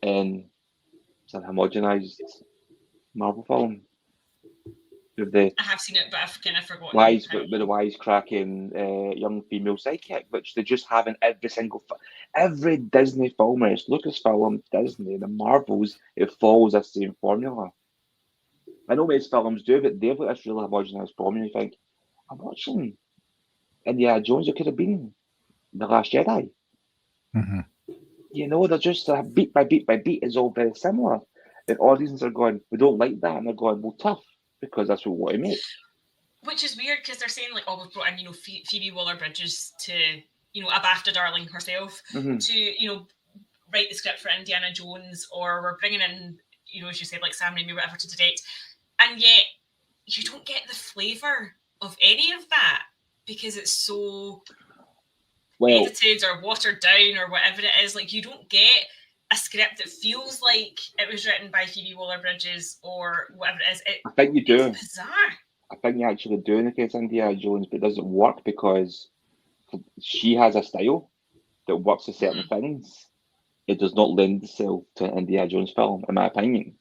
in some homogenized Marvel film. I have seen it, but I've kind of forgotten. With the wisecracking young female sidekick, which they just have in every Disney film, whether it's Lucasfilm, Disney, the Marvels, it follows the same formula. I know most films do, but they've got this really homogenized formula. You think, I'm watching Indiana Jones, it could have been The Last Jedi. Mm-hmm. You know, they're just beat by beat by beat is all very similar. And audiences are going, we don't like that, and they're going, well, tough, because that's what we want to make. Which is weird because they're saying like, oh, we've brought in, Phoebe Waller-Bridges to, a BAFTA darling herself, to, write the script for Indiana Jones, or we're bringing in, as you said, like Sam Raimi or whatever to direct, and yet you don't get the flavour of any of that because it's so edited or watered down or whatever it is. Like, you don't get a script that feels like it was written by Phoebe Waller-Bridges or whatever it is. I think you do. It's bizarre. I think you actually do in the case of Indiana Jones, but it doesn't work because she has a style that works for certain things. It does not lend itself to an Indiana Jones film, in my opinion.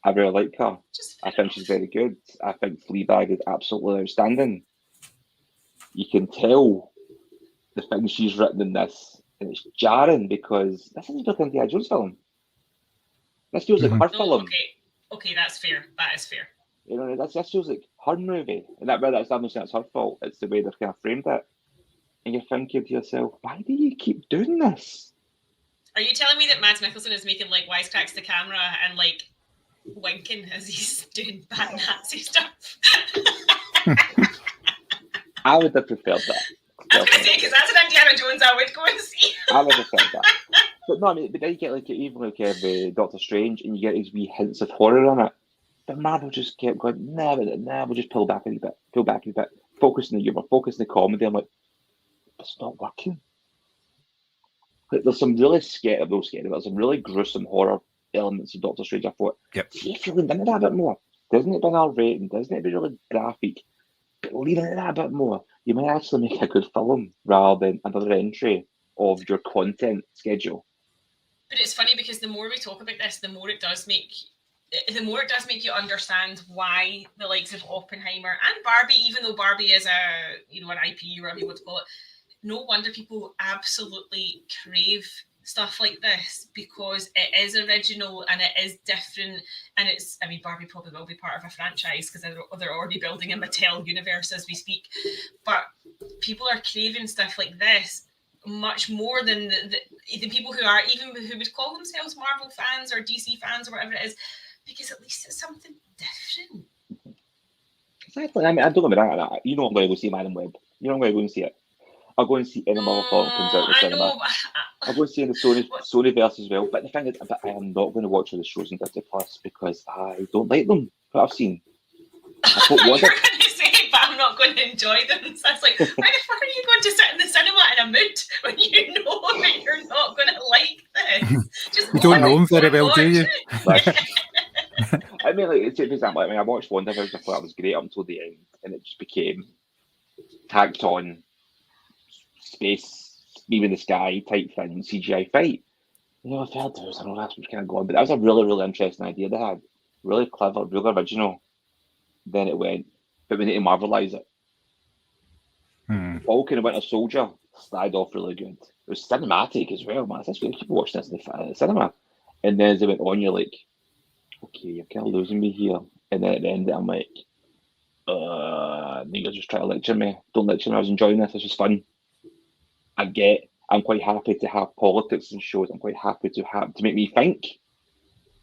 I really like her. I think she's very good. I think Fleabag is absolutely outstanding. You can tell the things she's written in this, and it's jarring because this isn't like an Indiana Jones film. This feels like her film. Okay, that's fair. That is fair. This feels like her movie, and I'm not saying it's her fault. It's the way they've kind of framed it, and you're thinking to yourself, why do you keep doing this? Are you telling me that Mads Mikkelsen is making like wisecracks to camera and like winking as he's doing bad Nazi stuff? I would have preferred that. I was going to say, because that's an Indiana Jones I would go and see. I would have preferred that. But no, I mean, but then you get like even like Doctor Strange, and you get these wee hints of horror on it. But Marvel just kept going, nah, we'll just pull back a wee bit, focus on the humour, focus on the comedy. I'm like, it's not working. Like, there's some really scary, there's some really gruesome horror elements of Doctor Strange. I thought, Yep. see if you lean into that a bit more. Doesn't it been R-rated? Doesn't it be really graphic? But lean into that a bit more. You might actually make a good film rather than another entry of your content schedule. But it's funny because the more we talk about this, the more it does make you understand why the likes of Oppenheimer and Barbie, even though Barbie is an IP or whatever you want to call it, no wonder people absolutely crave stuff like this, because it is original and it is different, and Barbie probably will be part of a franchise because they're already building a Mattel universe as we speak, but people are craving stuff like this much more than the people who would call themselves Marvel fans or DC fans or whatever it is, because at least it's something different. Exactly. I don't get me wrong. You know I'm going to go see Madam Web. You know I'm going to go and see it. I'll go and see any Marvel film that comes out in the cinema. Know, I'll go and see the Sonyverse as well. But the thing is, I am not going to watch all the shows on Disney Plus because I don't like them. What I've seen. You're going to say, but I'm not going to enjoy them. So it's like, why the fuck are you going to sit in the cinema in a mood when you know that you're not going to like this? Just you don't know them very well, do you? I mean, like, for example, I watched WandaVision. I thought it was great up until the end, and it just became tacked on space, me in the sky type thing, CGI fight. I felt there was that's what's kind of going, but that was a really, really interesting idea they had. Really clever, really original. Then it went, but we need to Marvelize it. Falcon and Winter Soldier started off really good. It was cinematic as well, man. That's really people watching this in the cinema. And then as it went on, you're like, okay, you're kind of losing me here. And then at the end, I'm like, you're just trying to lecture me. Don't lecture me. I was enjoying this. This was fun. I'm quite happy to have politics in shows. I'm quite happy to make me think.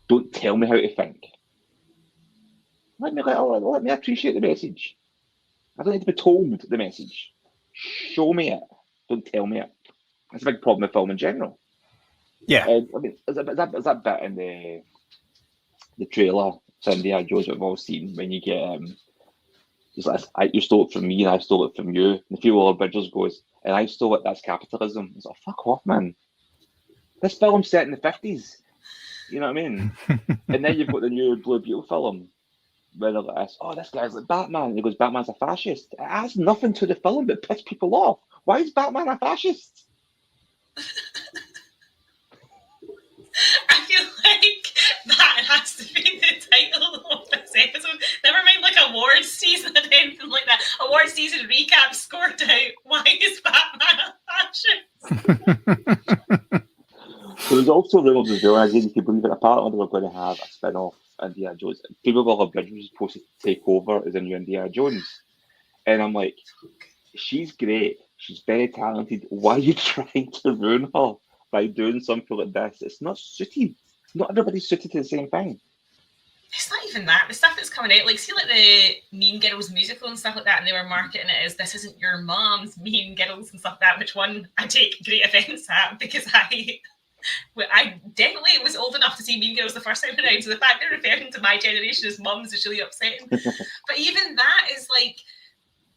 Don't tell me how to think. Let me appreciate the message. I don't need to be told the message. Show me it. Don't tell me it. That's a big problem with film in general. Yeah. Is that bit in the trailer, Cindy, Joe's we've all seen, when you get you stole it from me and I stole it from you. And Phoebe Bridgers goes, and I stole it, that's capitalism. It's like, fuck off, man. This film's set in the 50s. You know what I mean? And then you've got the new Blue Beetle film where they're like, this guy's like Batman. And he goes, Batman's a fascist. It adds nothing to the film but piss people off. Why is Batman a fascist? I feel like that has to be the title of this episode. Never mind like awards season or anything like that. Awards season recap scored out. Why is Batman a fascist? So there's also rumours as well, as you can believe it, apparently they were going to have a spin-off Indiana Jones. Phoebe Bridgers was supposed to take over as a new Indiana Jones. And I'm like, she's great. She's very talented. Why are you trying to ruin her by doing something like this? It's not suited. Not everybody's suited to the same thing. It's not even that. The stuff that's coming out, like, see, like the Mean Girls musical and stuff like that, and they were marketing it as this isn't your mom's Mean Girls and stuff like that, which one I take great offence at because I definitely was old enough to see Mean Girls the first time around, so the fact they're referring to my generation as mums is really upsetting. But even that is like,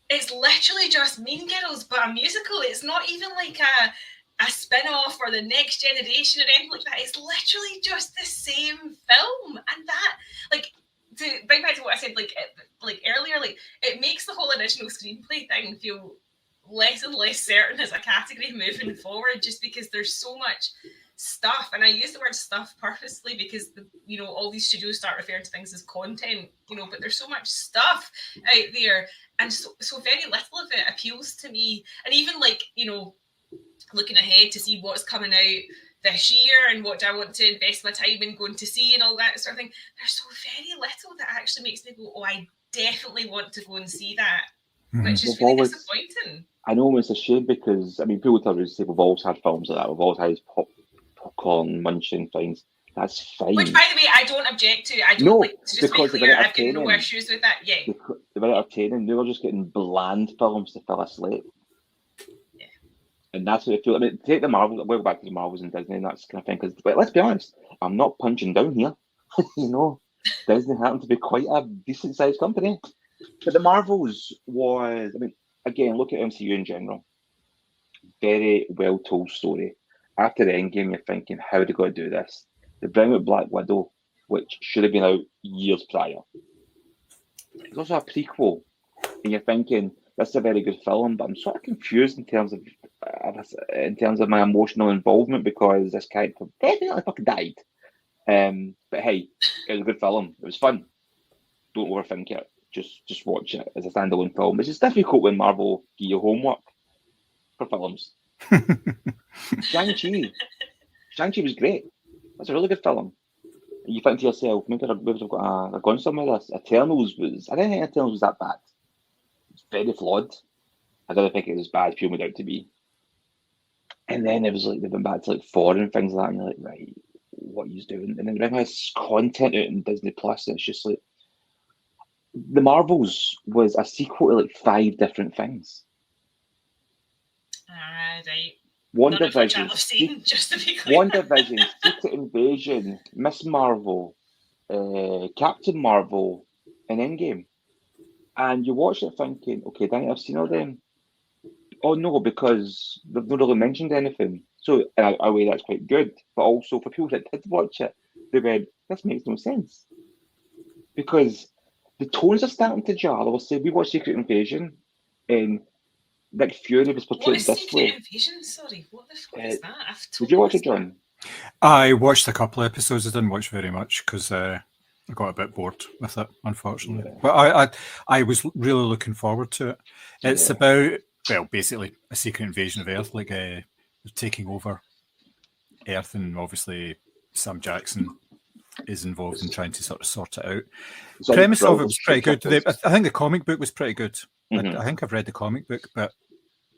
it's literally just Mean Girls, but a musical. It's not even like a spin-off or the next generation or anything like that. It's literally just the same film. And that, like, to bring back to what I said like earlier, like, it makes the whole original screenplay thing feel less and less certain as a category moving forward, just because there's so much stuff. And I use the word stuff purposely because all these studios start referring to things as content, but there's so much stuff out there, and so very little of it appeals to me. And even like, looking ahead to see what's coming out this year and what do I want to invest my time in going to see and all that sort of thing, there's so very little that actually makes me go, I definitely want to go and see that, which is really disappointing. I know it's a shame because, people tell me we've always had films like that. We've always had popcorn munching things. That's fine. Which, by the way, I don't object to. I don't like to just be clear. I've got no issues with that. Yeah. They're very entertaining. They were just getting bland films to fill a slate. Yeah. And that's what I feel. Take the Marvel. We'll go back to the Marvels and Disney and that kind of thing. Because, let's be honest, I'm not punching down here. Disney happened to be quite a decent sized company. But the Marvels was, again, look at MCU in general. Very well told story. after the Endgame, you're thinking, how are they going to do this? They bring out Black Widow, which should have been out years prior. There's also a prequel, and you're thinking, this is a very good film, but I'm sort of confused in terms of my emotional involvement because this character definitely fucking died. But hey, it was a good film. It was fun. Don't overthink it. Just watch it as a standalone film. It's just difficult when Marvel give you homework for films. Shang-Chi was great. That's a really good film. And you think to yourself, maybe I've gone somewhere with this. Eternals I didn't think Eternals was that bad. It's very flawed. I didn't think it was as bad as people made out to be. And then it was like they went back to like Thor and things like that, and you're like, right, what are you doing? And then they bring this content out in Disney Plus, and it's just like the Marvels was a sequel to like 5 different things. Right. WandaVision, just to be clear. WandaVision, Secret Invasion, Miss Marvel, Captain Marvel, and Endgame. And you watch it thinking, okay, Danny, I've seen all them. Oh no, because they've not really mentioned anything. So in a way that's quite good. But also for people that did watch it, they went, this makes no sense. Because the tones are starting to jar. I will say we watched Secret Invasion and Nick Fury was portrayed this Secret way. Invasion? Sorry, what the fuck is that? Did you watch it, John? I watched a couple of episodes. I didn't watch very much because I got a bit bored with it, unfortunately. Yeah. But I was really looking forward to it. It's about, well, basically a secret invasion of Earth, like they're taking over Earth, and obviously Sam Jackson is involved in trying to sort of sort it out. The premise of it was pretty good. I think the comic book was pretty good. Mm-hmm. I think I've read the comic book, but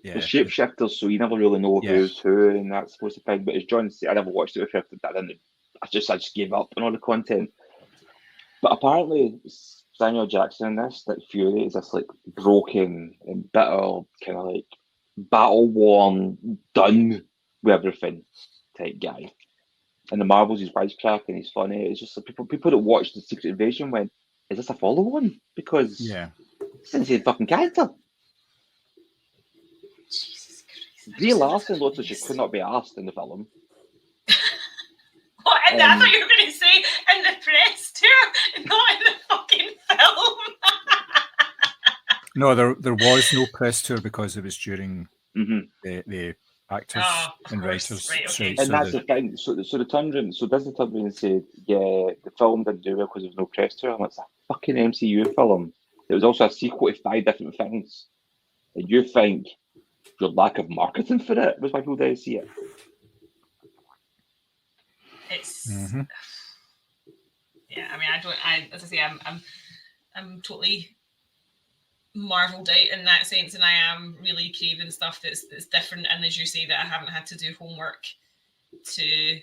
yeah. The shapeshifters, so you never really know who's who, and that's supposed to thing. But as John said, I never watched it with I just gave up on all the content. But apparently, Samuel Jackson in this, Nick Fury, is this like broken and bitter, kind of like battle worn, done with everything type guy. And the Marvels, he's wisecracking, he's funny. It's just like people that watched the Secret Invasion went, "Is this a follow-on?" Because it's the same fucking character. Jesus Christ. Brie Larson looks like she could not be asked in the film. What? I thought you were going to say in the press tour, not in the fucking film. No, there was no press tour because it was during the actors and writers strike. And that's the thing. So the Disney turned around and said, "Yeah, the film didn't do well because there was no press tour." And it's a fucking MCU film. It was also a sequel to 5 different things. And you think your lack of marketing for it was why people didn't see it? It's yeah. I mean, as I say, I'm totally marveled out in that sense, and I am really craving stuff that's different. And as you say, that I haven't had to do homework to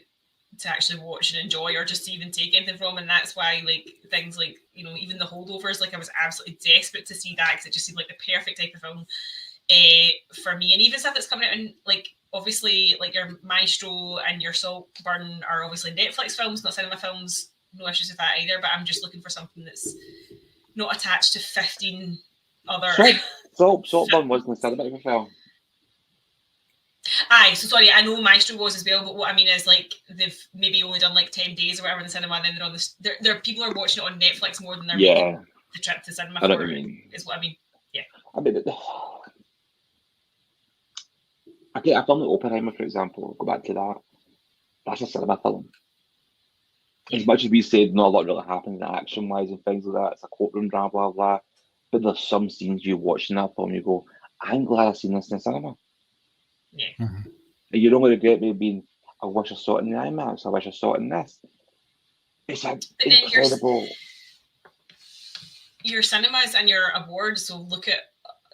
actually watch and enjoy, or just to even take anything from. And that's why, like, things like, you know, even The Holdovers, like, I was absolutely desperate to see that because it just seemed like the perfect type of film for me. And even stuff that's coming out in, like, obviously, like your Maestro and your Saltburn are obviously Netflix films, not cinema films. No issues with that either. But I'm just looking for something that's not attached to 15 other. Saltburn wasn't a cinema film. Aye, so sorry, I know Maestro was as well, but what I mean is, like, they've maybe only done like 10 days or whatever in the cinema, and then they're on this. There people are watching it on Netflix more than they're making the trip to cinema for. Is what I mean. Yeah. I mean, okay, a film like Oppenheimer, for example, I'll go back to that. That's a cinema film. As much as we said not a lot really happens action-wise and things like that, it's a courtroom drama, blah, blah. But there's some scenes you watch in that film, you go, I'm glad I've seen this in the cinema. Yeah. And you don't regret me being, I wish I saw it in the IMAX, I wish I saw it in this. It's incredible. Your cinemas and your awards, so look at,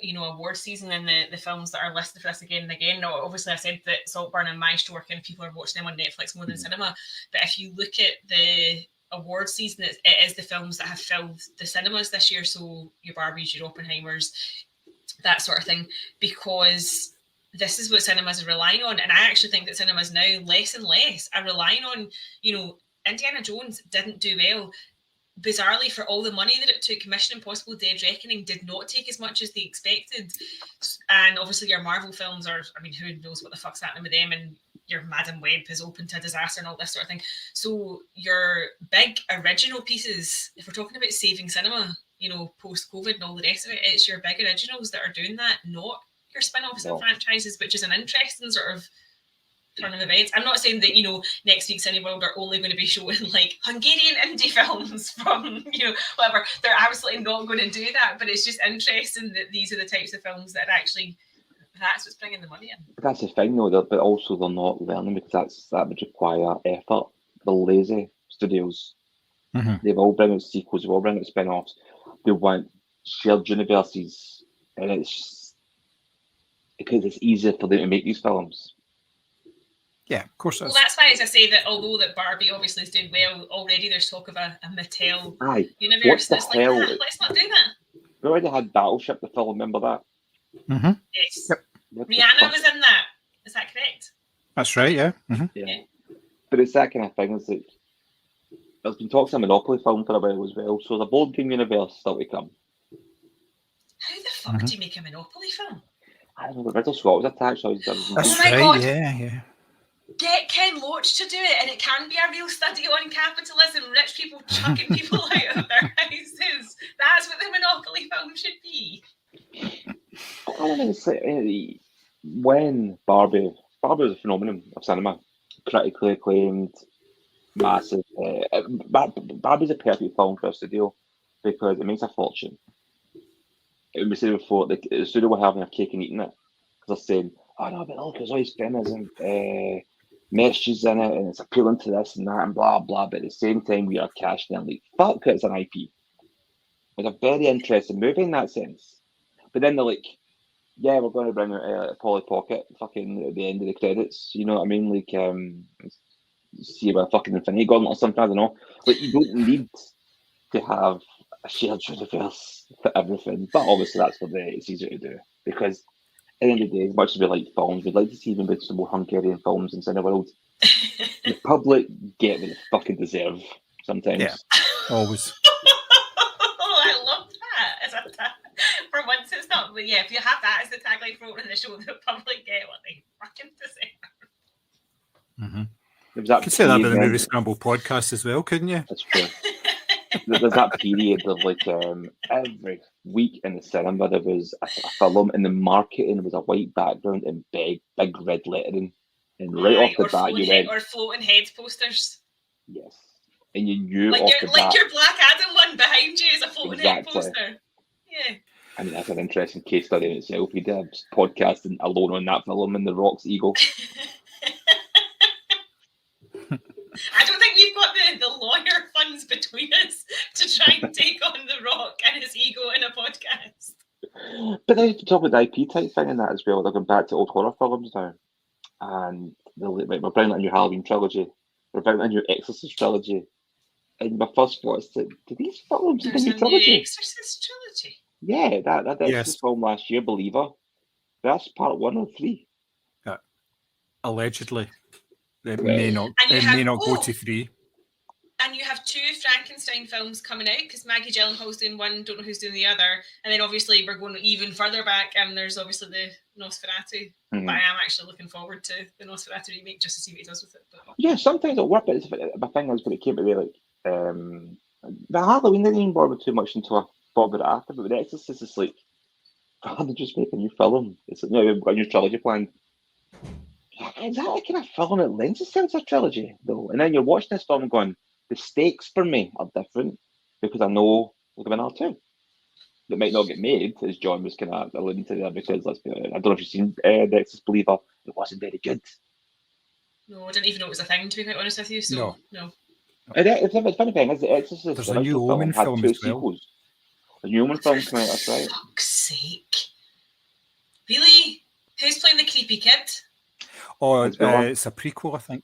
you know, award season and the films that are listed for this again and again. Now, obviously, I said that Saltburn and Maestro work, and people are watching them on Netflix more than cinema. But if you look at the award season, it is the films that have filled the cinemas this year. So your Barbies, your Oppenheimers, that sort of thing, because this is what cinemas are relying on. And I actually think that cinemas now, less and less, are relying on, you know, Indiana Jones didn't do well. Bizarrely, for all the money that it took, Mission Impossible Dead Reckoning did not take as much as they expected. And obviously your Marvel films are, I mean, who knows what the fuck's happening with them. And your Madam Web is open to disaster and all this sort of thing. So your big original pieces, if we're talking about saving cinema, you know, post-COVID and all the rest of it, it's your big originals that are doing that, not your spin-offs and franchises, which is an interesting sort of turn of events. I'm not saying that, you know, next week's Cineworld are only going to be showing like Hungarian indie films from, you know, whatever. They're absolutely not going to do that, but it's just interesting that these are the types of films that are actually, that's what's bringing the money in. That's the thing, though, but also they're not learning because that would require effort. The lazy studios, they've all bring out sequels, they've all bring out spin-offs. They want shared universes, and it's just because it's easier for them to make these films. Yeah, of course. Well, that's why, as I say, that although that Barbie obviously is doing well already, there's talk of a Mattel universe. What the hell? Like, let's not do that. We already had Battleship, the film. Remember that? Yes. Yep. Rihanna was in that. Is that correct? That's right. Yeah. Yeah. But it's that kind of thing. It's like there's been talks of a Monopoly film for a while as well. So the board game universe still to come. How the fuck do you make a Monopoly film? I don't know. Ridley Scott was attached. That's my right. God. Yeah. Get Ken Loach to do it, and it can be a real study on capitalism, rich people chucking people out of their houses. That's what the Monopoly film should be. I don't think it's when Barbie was a phenomenon of cinema, critically acclaimed, massive. Barbie's a perfect film for a studio because it makes a fortune. We said before, the studio were having a cake and eating it because they're saying, "Oh no, but look, there's all these feminism messages in it, and it's appealing to this and that, and blah blah." But at the same time, we are cashing in like, "Fuck, it's an IP." It's a very interesting movie in that sense. But then they're like, "Yeah, we're going to bring out a Polly Pocket fucking at the end of the credits." You know what I mean? Like, see about fucking Infinity Gauntlet or something. I don't know. Like, you don't need to have a shared universe for everything. But obviously, that's what it's easier to do because at the end of the day, as much as we like films, we'd like to see even some more Hungarian films in Cineworld. The public get what they fucking deserve sometimes. Yeah, always. I love that. For once, it's not. But yeah, if you have that as the tagline for opening the show, the public get what they fucking deserve. You could say that about the Moviescramble podcast as well, couldn't you? That's true. There's that period of like every week in the cinema there was a film, and the marketing was a white background and big red lettering, and right off the bat you went, or floating heads posters. Yes, and you knew like off the bat, your Black Adam one behind you is a floating head poster. Yeah. I mean, that's an interesting case study in itself. We did podcasting alone on that film and The Rock's ego. I don't think we've got the lawyer funds between us to try and take on The Rock and his ego in a podcast. But then you talk about the IP type thing in that as well. They're going back to old horror films now. And we're bringing a new Halloween trilogy. We're bringing a new Exorcist trilogy. And my first thought is, do these films have a new trilogy? Exorcist trilogy? Yeah, that Exorcist film last year, Believer. That's part 1 of 3. Allegedly. It may not go to 3. And you have 2 Frankenstein films coming out because Maggie Gyllenhaal's doing one, don't know who's doing the other. And then obviously we're going even further back and there's obviously the Nosferatu. But I am actually looking forward to the Nosferatu remake just to see what he does with it. But... yeah, sometimes it'll work, but my thing is when it came to the Halloween didn't even bother too much until I thought about it after. But with The Exorcist, it's like, rather than just make a new film, it's like, no, we've got a new trilogy planned. Is that like kind of film that lends itself to a trilogy, though? And then you're watching this film and going, the stakes for me are different because I know there's going to be another 2 that might not get made, as John was kind of alluding to there, because let's be honest, I don't know if you've seen The Exorcist Believer, it wasn't very good. No, I didn't even know it was a thing, to be quite honest with you, so no. It's a funny thing, is The Exorcist there's a new Omen film as well. Sequels. A new Omen film coming out, that's right. For fuck's sake. Really? Who's playing the creepy kid? Oh, it's a prequel, I think.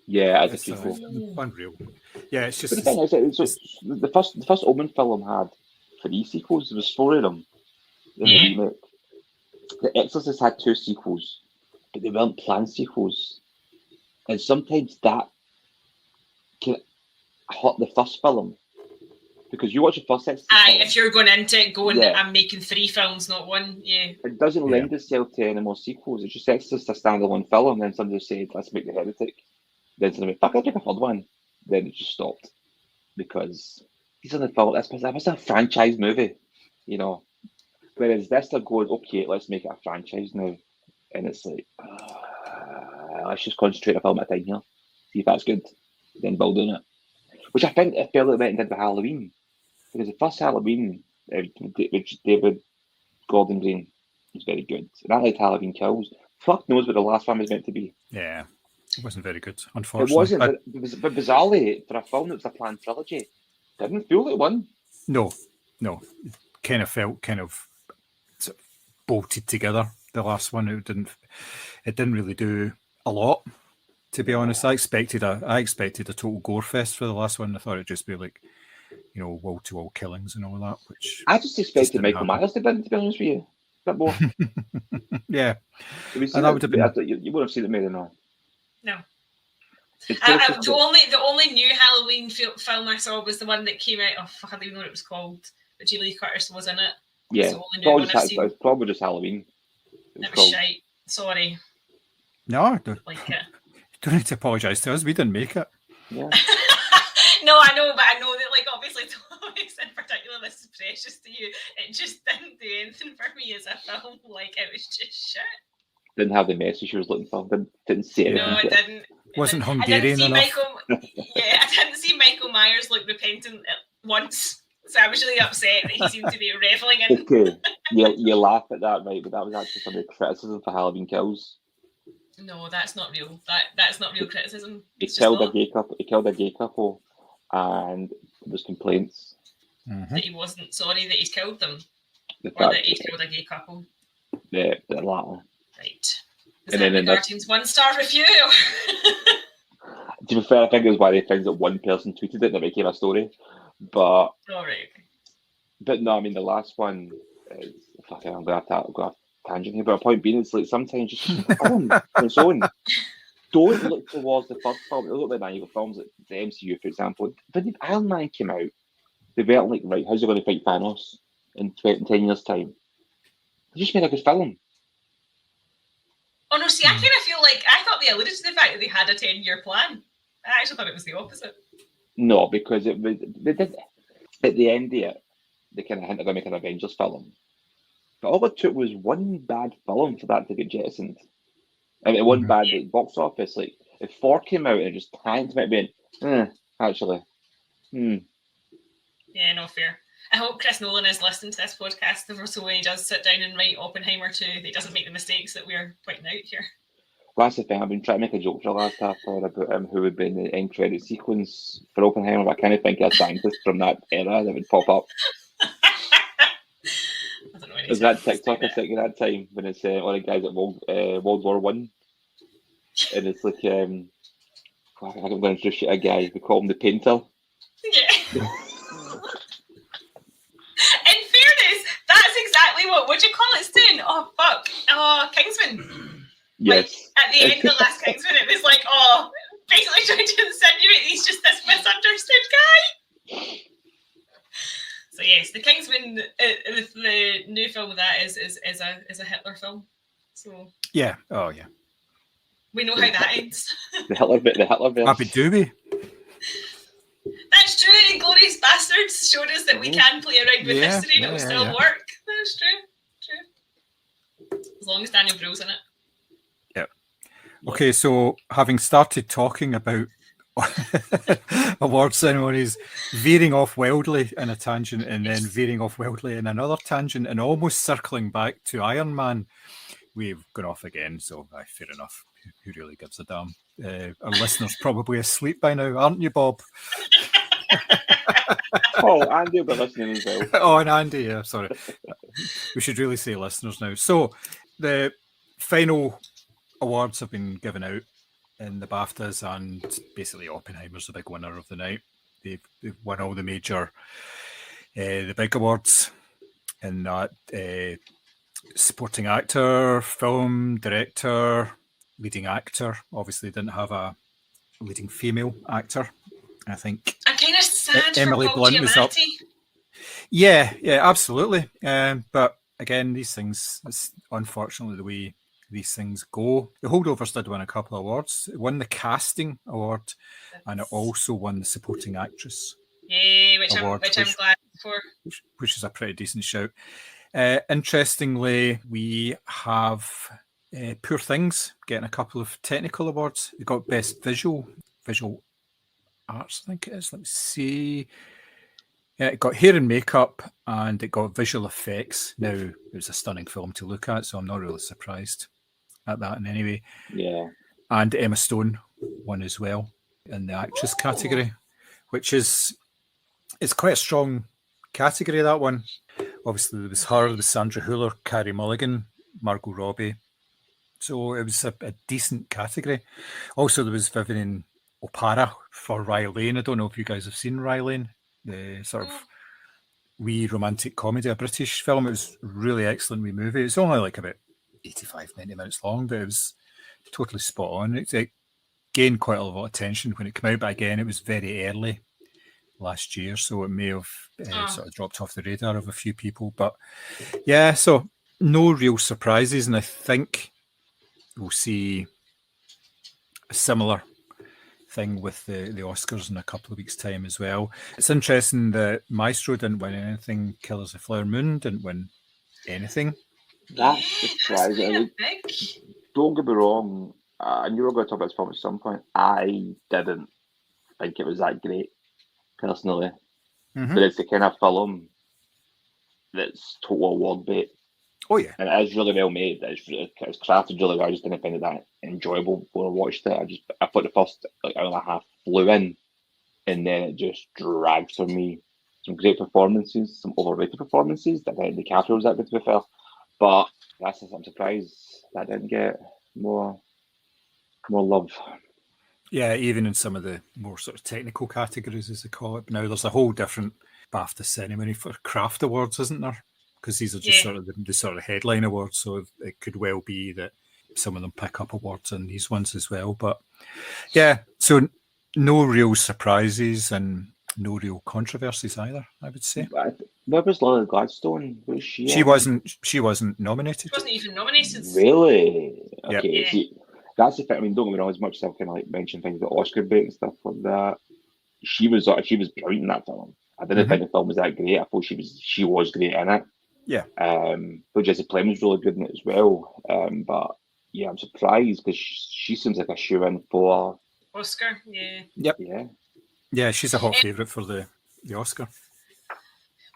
Yeah, it's a prequel. Unreal. Yeah, it's just... But the thing is, the first Omen film had 3 sequels. There was 4 of them in the remake. The Exorcist had 2 sequels, but they weren't planned sequels. And sometimes that can hurt the first film Because you watch the first Exorcist Aye, film, if you're going into it, Yeah. I'm making 3 films, not 1. Yeah. it doesn't lend itself to any more sequels. It's just Exorcist a standalone film, and then somebody said, let's make The Heretic. Then somebody went, fuck, I'll make a third one. Then it just stopped. Because these are the films, that was a franchise movie, you know. Whereas this, they're going, okay, let's make it a franchise now. And it's like, let's just concentrate a film at a time here. See if that's good. Then build on it. Which I think it felt like went and did with Halloween. Because the first Halloween, which David Gordon Green was very good. And I liked Halloween Kills. Fuck knows what the last one was meant to be. Yeah, it wasn't very good, It unfortunately. wasn't, but bizarrely, for a film that was a planned trilogy, didn't feel like one. No. It kind of felt kind of sort of bolted together. The last one, it didn't really do a lot. To be honest, I expected a total gore fest for the last one. I thought it'd just be like, wall-to-wall killings and all that. Which I just expected didn't Michael happen. Myers to be honest with you. A bit more. Yeah, Have you seen and that it? would have been. You would have seen it, maybe not. No. It's The only new Halloween film I saw was the one that came out. Oh, fuck, I don't even know what it was called. But Julie Curtis was in it. yeah, It's the only new one I've seen. it's probably just Halloween. It was shite. Sorry. No, Like it. don't need to apologise to us. We didn't make it. Yeah. No, I know, but I know that, like, obviously, topics in particular, this is precious to you. It just didn't do anything for me as a film. Like, it was just shit. Didn't have the message she was looking for. Didn't say anything. No, it didn't. Wasn't I Hungarian didn't see enough. I didn't see Michael Myers look repentant once. So I was really upset that he seemed to be reveling in. Okay, you laugh at that, right? But that was actually some of the criticism for Halloween Kills. No, that's not real. That's not real criticism. He killed a gay couple, and there was complaints. That he wasn't sorry that he's killed them, The or fact that he's killed a gay couple. the latter. Right. Is And that then the Guardian's 1-star review? To be fair, I think it was one of the things that one person tweeted it that became a story. But All right. But no, I mean the last one is fucking. I'm gonna have to tangent here, but a point being, it's like sometimes just on its own. Don't look towards the first film. Look at the evil films, like the MCU, for example. When Iron Man came out, they weren't like, right, how's he going to fight Thanos in 10 years' time? They just made a good film. Oh no, see, I kind of feel like I thought they alluded to the fact that they had a 10-year plan. I actually thought it was the opposite. No, because they did at the end of it, they kind of hinted at making an Avengers film. But all it took was one bad film for that to get jettisoned. I mean, one bad box office. Like, if 4 came out and it just tanked, might be, actually. Yeah, no fair. I hope Chris Nolan is listening to this podcast, so when he does sit down and write Oppenheimer 2, that he doesn't make the mistakes that we're pointing out here. Well, that's the thing. I've been trying to make a joke for the last half hour about who would be in the end credit sequence for Oppenheimer, but I kind of think a scientist from that era that would pop up. I don't know Is that TikTok I think at that time when it's one of the guys at World War One, and it's like I'm going to shoot a guy. We call him the painter. Yeah. In fairness, that's exactly what would you call it, Stan? Oh fuck! Oh, Kingsman. Yes. Like, at the end of the last Kingsman, it was like, basically trying to insinuate he's just this misunderstood guy. So yes, the Kingsman, the new film of that is a Hitler film. So Yeah. Oh yeah. we know how that ends. The Hitler verse. Happy Doobie. That's true. Inglourious Bastards showed us that we can play around with history and it will still work. That's true. True. As long as Daniel Bruhl's in it. Okay, so having started talking about award ceremonies, veering off wildly in a tangent and then veering off wildly in another tangent and almost circling back to Iron Man, we've gone off again, so fair enough. Who really gives a damn? Our listeners probably asleep by now, aren't you, Bob? Oh, Andy will be listening as well. Oh, and Andy, yeah, sorry. We should really say listeners now. So the final awards have been given out in the BAFTAs, and basically Oppenheimer's the big winner of the night. They've won all the major, the big awards in that supporting actor, film, director, leading actor. Obviously didn't have a leading female actor, I think. I'm kind kind of sad Emily for Paul Blunt was up. Giamatti. Yeah, absolutely. But again, these things, it's unfortunately the way these things go. The Holdovers did win a couple of awards. It won the casting award, and it also won the supporting actress Yeah, which award, I'm glad for. which is a pretty decent shout. Interestingly, we have Poor Things getting a couple of technical awards. They got Best Visual Arts, I think it is. Let me see. Yeah, it got hair and makeup, and it got visual effects. Now, it was a stunning film to look at, so I'm not really surprised at that in any way. Yeah. And Emma Stone won as well in the actress category, which is quite a strong category, that one. Obviously, there was her, there was Sandra Hüller, Carey Mulligan, Margot Robbie. So it was a decent category. Also, there was Vivian O'Para for Rye Lane. I don't know if you guys have seen Rye Lane, the sort of wee romantic comedy, a British film. It was a really excellent wee movie. It's only like about 85, 90 minutes long, but it was totally spot on. It gained quite a lot of attention when it came out, but again, it was very early last year, so it may have sort of dropped off the radar of a few people. But yeah, so no real surprises, and I think we'll see a similar thing with the Oscars in a couple of weeks' time as well. It's interesting that Maestro didn't win anything, Killers of the Flower Moon didn't win anything. That's surprising. Don't get me wrong, and you were going to talk about this film at some point. I didn't think it was that great, personally. Mm-hmm. But it's the kind of film that's total award bait. Oh, yeah. And it is really well made. It's crafted really well. I just didn't find it that enjoyable before I watched it. I thought the first hour and a half flew in, and then it just dragged for me. Some great performances, some overrated performances. I think DiCaprio was that good, to be fair. But I'm surprised that didn't get more love. Yeah, even in some of the more sort of technical categories, as they call it. But now there's a whole different BAFTA ceremony for craft awards, isn't there? Because these are just sort of the sort of headline awards, so it could well be that some of them pick up awards in these ones as well. But yeah, so no real surprises and no real controversies either, I would say. Where was Lily Gladstone? Was she? She wasn't nominated. She wasn't even nominated. Really? Yep. Okay. Yeah. See, that's the thing. I mean, don't get me wrong. As much as I can like mention things about Oscar bait and stuff like that, she was brilliant in that film. I didn't think the film was that great. I thought she was great in it. Yeah. But Jesse Plemons was really good in it as well. But yeah, I'm surprised because she seems like a shoe-in for Oscar. Yeah. Yep. Yeah. Yeah, she's a hot favourite for the Oscar.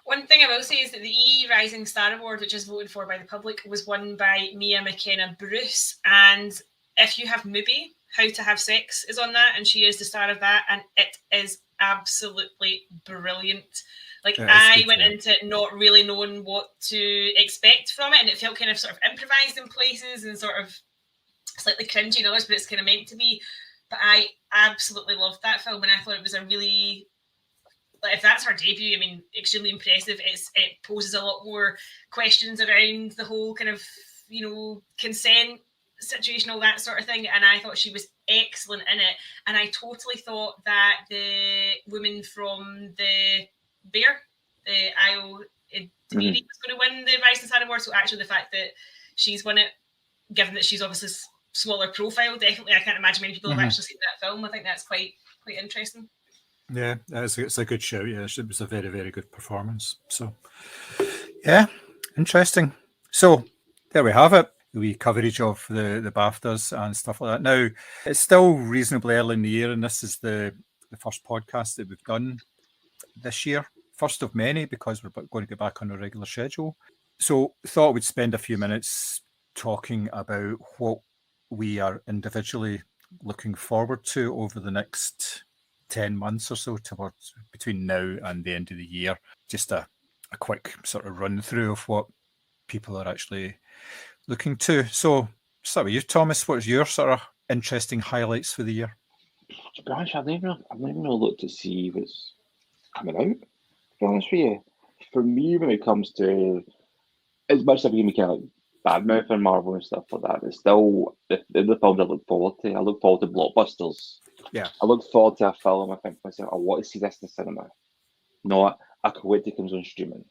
One thing I will say is that the E Rising Star Award, which is voted for by the public, was won by Mia McKenna Bruce. And if you have Mubi, How to Have Sex is on that, and she is the star of that, and it is absolutely brilliant. Like, I went into it not really knowing what to expect from it, and it felt kind of sort of improvised in places and sort of slightly cringy in others, but it's kind of meant to be. But I absolutely loved that film, and I thought it was a really, like, if that's her debut, I mean, extremely impressive. It poses a lot more questions around the whole kind of, consent situation, all that sort of thing, and I thought she was excellent in it. And I totally thought that the woman from the Veer, the Io was going to win the Rising Star Award. So actually the fact that she's won it, given that she's obviously smaller profile, definitely I can't imagine many people have actually seen that film. I think that's quite interesting. Yeah, it's a good show. Yeah, it was a very, very good performance. So yeah, interesting. So there we have it. The wee coverage of the BAFTAs and stuff like that. Now, it's still reasonably early in the year, and this is the first podcast that we've done this year. First of many, because we're going to get back on a regular schedule. So thought we'd spend a few minutes talking about what we are individually looking forward to over the next 10 months or so, towards between now and the end of the year. Just a quick sort of run through of what people are actually looking to. So start with you, Thomas. What's your sort of interesting highlights for the year? To be honest, I've never really looked to see what's coming out. To be honest with you, for me, when it comes to, as much as I've been kind of like badmouth and Marvel and stuff like that, it's still the films I look forward to. I look forward to blockbusters Yeah. I look forward to a film. I think to myself, I want to see this in the cinema. No, I could wait till it comes on streaming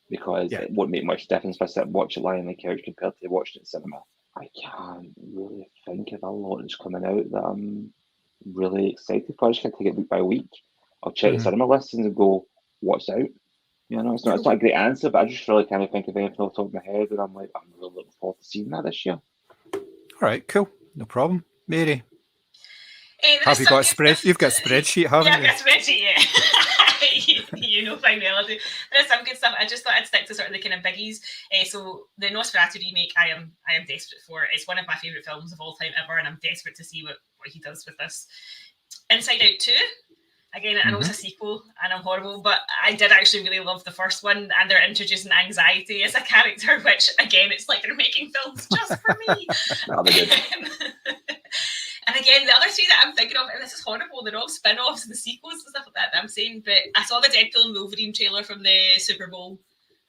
because Yeah. it won't make much difference if I sit and watch it lying on the couch compared to watching it in cinema. I can't really think of a lot that's coming out that I'm really excited for. I just can't take it week by week. I'll check the Mhm. cinema listings and go, what's out? You know, it's not a great answer, but I just really can't think of anything off the top of my head, and I'm like, I'm really looking forward to seeing that this year. All right, cool. No problem. Mary, There have is you some got a good spread? stuff. You've got a spreadsheet, haven't Yeah, you? I've got a spreadsheet, yeah. you know fine well. There's some good stuff. I just thought I'd stick to sort of the kind of biggies. So the Nosferatu remake, I am desperate for. It's one of my favourite films of all time ever, and I'm desperate to see what he does with this. Inside Out 2. Again, I know it's a sequel and I'm horrible, but I did actually really love the first one, and they're introducing anxiety as a character, which, again, it's like they're making films just for me. And again, the other three that I'm thinking of, and this is horrible, they're all spin-offs and the sequels and stuff like that I'm saying, but I saw the Deadpool and Wolverine trailer from the Super Bowl,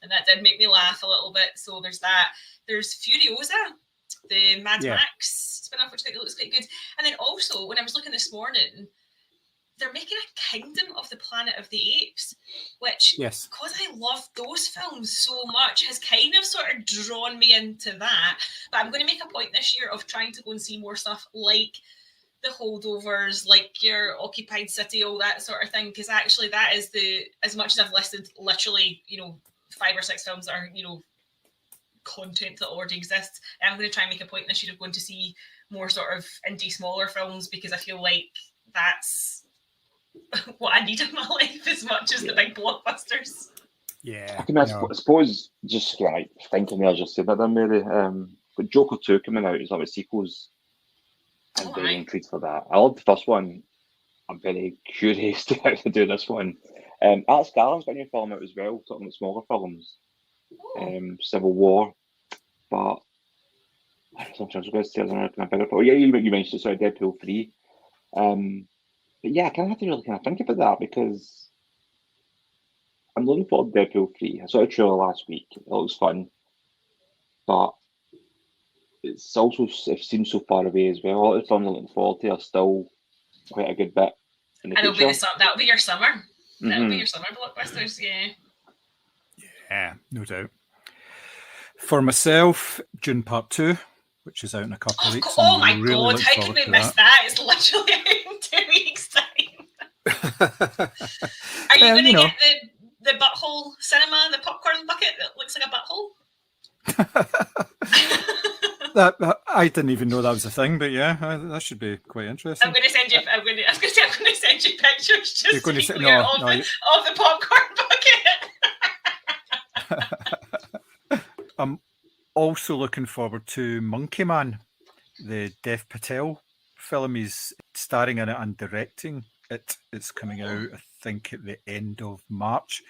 and that did make me laugh a little bit, so there's that. There's Furiosa, the Mad Max spin-off, which I think looks quite good. And then also, when I was looking this morning, they're making a Kingdom of the Planet of the Apes, which, because I love those films so much, has kind of sort of drawn me into that. But I'm going to make a point this year of trying to go and see more stuff like The Holdovers, like your Occupied City, all that sort of thing, because actually that is as much as I've listed literally, 5 or 6 films that are, content that already exists, I'm going to try and make a point this year of going to see more sort of indie, smaller films, because I feel like that's what I need in my life as much as the big blockbusters. Yeah. I suppose just like thinking as you said that, Mary, but Joker 2 coming out is like with sequels. I'm very intrigued for that. I love the first one. I'm very curious to how to do this one. Alex Garland's got a new film out as well, talking about smaller films. Civil War, but sometimes going to say you mentioned Deadpool 3. But yeah, I kind of have to really kind of think about that because I'm looking forward to Deadpool 3. I saw a trailer last week. It looks fun, but it's also, it seems so far away as well. A lot of the films I'm looking forward to are still quite a good bit in the future. That'll be your summer. That'll be your summer blockbusters, yeah. Yeah, no doubt. For myself, Dune Part 2, which is out in a couple of weeks. Oh my God, how can we miss that? It's literally out in 2 weeks' time. Are you going to get the butthole cinema, the popcorn bucket that looks like a butthole? I didn't even know that was a thing, but yeah, that should be quite interesting. I'm going to send you. I'm going to send you pictures just You're going to to be clear of the popcorn bucket. I'm also looking forward to Monkey Man, the Dev Patel film. He's starring in it and directing it. It's coming out, I think, at the end of March.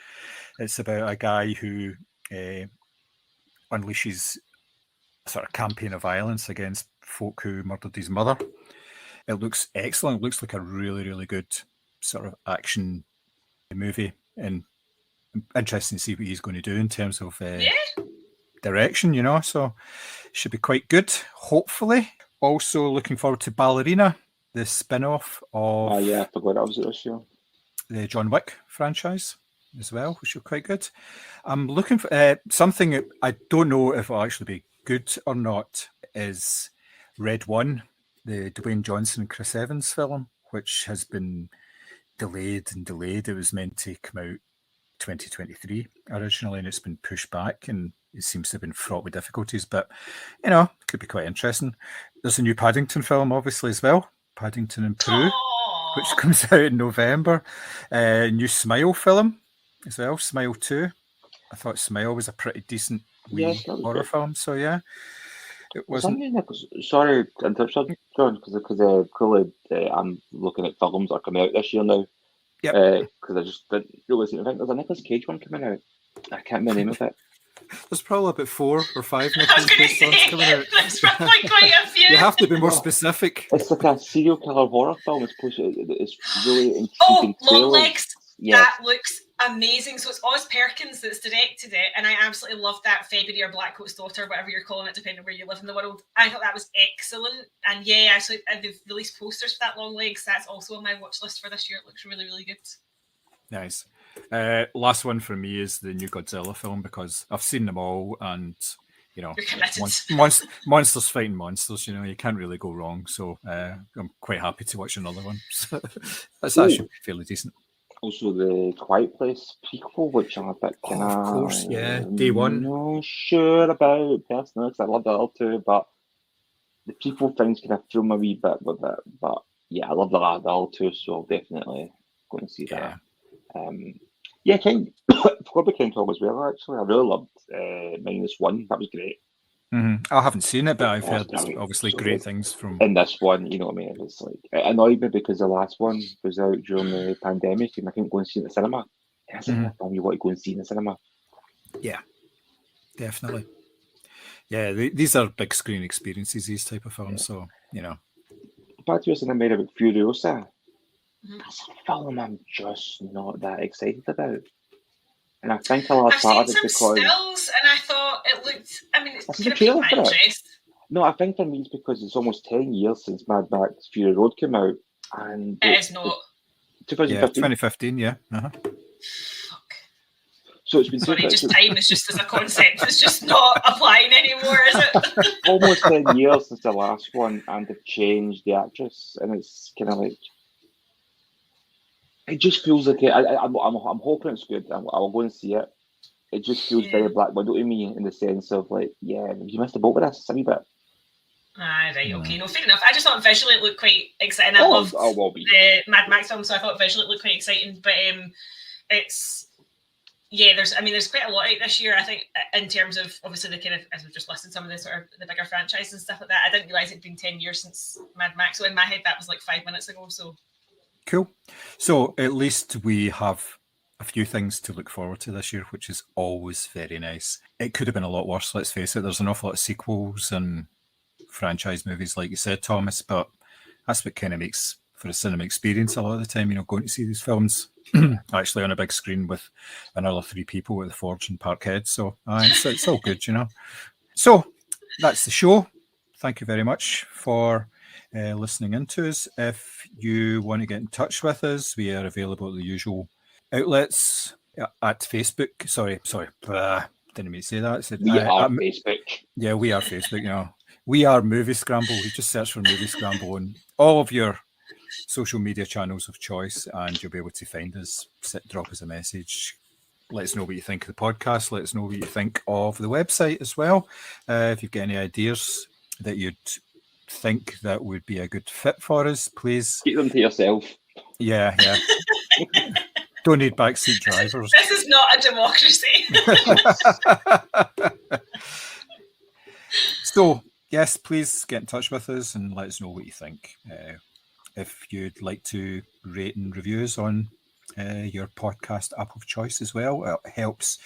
It's about a guy who unleashes a sort of campaign of violence against folk who murdered his mother. It looks excellent. It looks like a really, really good sort of action movie, and I'm interested to see what he's going to do in terms of direction, so should be quite good, hopefully. Also looking forward to Ballerina, the spin-off of I forgot that was this year. The John Wick franchise as well, which is quite good. I'm looking for something I don't know if it'll actually be good or not, is Red One, the Dwayne Johnson and Chris Evans film, which has been delayed. It was meant to come out 2023 originally, and it's been pushed back, and it seems to have been fraught with difficulties, but it could be quite interesting. There's a new Paddington film obviously as well, Paddington in Peru, which comes out in November. New Smile film as well, Smile 2. I thought Smile was a pretty decent horror film, so yeah, it wasn't. Sorry to interrupt, John, because clearly I'm looking at films that are coming out this year now. Because I just didn't really think there's a Nicolas Cage one coming out. I can't remember the name of it. There's probably about 4 or 5 Nicolas Cage films coming out. There's probably quite a few. You have to be more specific. It's like a serial killer horror film. It's really intriguing. Long Legs. Yes. That looks amazing. So it's Oz Perkins that's directed it, and I absolutely loved that February or Blackcoat's Daughter, whatever you're calling it, depending on where you live in the world. I thought that was excellent. And yeah, actually, they've released posters for that Long Legs. That's also on my watch list for this year. It looks really, really good. Nice. Last one for me is the new Godzilla film, because I've seen them all, and you know, You're committed. monsters fighting monsters. You know, you can't really go wrong. So I'm quite happy to watch another one. So that's actually fairly decent. Also, the Quiet Place prequel, which I'm a bit kind of, of course, yeah, day one. Not sure about personally, because I love the other two, but the prequel things kind of threw me a wee bit with it. But yeah, I love the other two, so I'll definitely go and see that. Yeah, King, forgot about King Kong as well. Actually, I really loved -1. That was great. I haven't seen it, but I've heard Brilliant. obviously So great things from. in this one, you know what I mean? It was like, it annoyed me because the last one was out during the pandemic and I couldn't go and see it in the cinema. And that's the film you want to go and see in the cinema. Yeah, definitely. Yeah, these are big screen experiences, these type of films. So, you know. Back to us in America about Furiosa. That's a film I'm just not that excited about. And I think a lot I've of part seen of it some because stills, and I thought it looked. I mean, it's I've seen kind of the piqued trailer my for it. interest. No, I think for me it's because it's almost 10 years since Mad Max Fury Road came out. And It is not. 2015. 2015, yeah. Fuck. So it's been Sorry, just time is just as a concept. It's just not applying anymore, is it? almost 10 years since the last one, and they've changed the actress, and it's kind of like it just feels like I'm hoping it's good. I'll go and see it. It just feels very Black Widow to me in the sense of like, yeah, you missed the boat with this a wee bit. Ah, right, okay, no, fair enough. I just thought visually it looked quite exciting. I loved the Mad Max film, so I thought visually it looked quite exciting. But it's there's quite a lot out this year. I think in terms of obviously the kind of, as we've just listed, some of the sort of the bigger franchises and stuff like that. I didn't realise it'd been 10 years since Mad Max, so in my head that was like 5 minutes ago. So cool. So at least we have a few things to look forward to this year, which is always very nice. It could have been a lot worse, let's face it. There's an awful lot of sequels and franchise movies, like you said, Thomas, but that's what kind of makes for a cinema experience a lot of the time, you know, going to see these films actually on a big screen with another 3 people at the Forge in Parkhead. So it's all good, you know. So that's the show. Thank you very much for listening in to us. If you want to get in touch with us, we are available at the usual outlets at Facebook. Sorry, didn't mean to say that. We are Facebook. Yeah, we are Facebook. You know, we are Moviescramble. You just search for Moviescramble on all of your social media channels of choice, and you'll be able to find us. Drop us a message. Let us know what you think of the podcast. Let us know what you think of the website as well. If you've got any ideas that you'd think that would be a good fit for us, please keep them to yourself. Yeah. Don't need backseat drivers. This is not a democracy. So, yes, please get in touch with us and let us know what you think. If you'd like to rate and review us on your podcast app of choice as well, it helps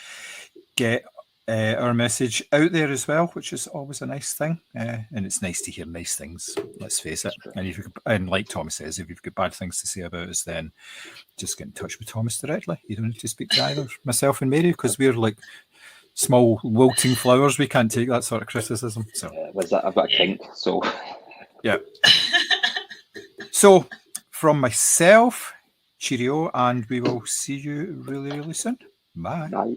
get our message out there as well, which is always a nice thing. And it's nice to hear nice things, let's face it. And like Thomas says, if you've got bad things to say about us, then just get in touch with Thomas directly. You don't need to speak to either myself and Mary, because we're like small wilting flowers. We can't take that sort of criticism. So I've got a kink, so yeah. So from myself, cheerio, and we will see you really, really soon. Bye. Bye.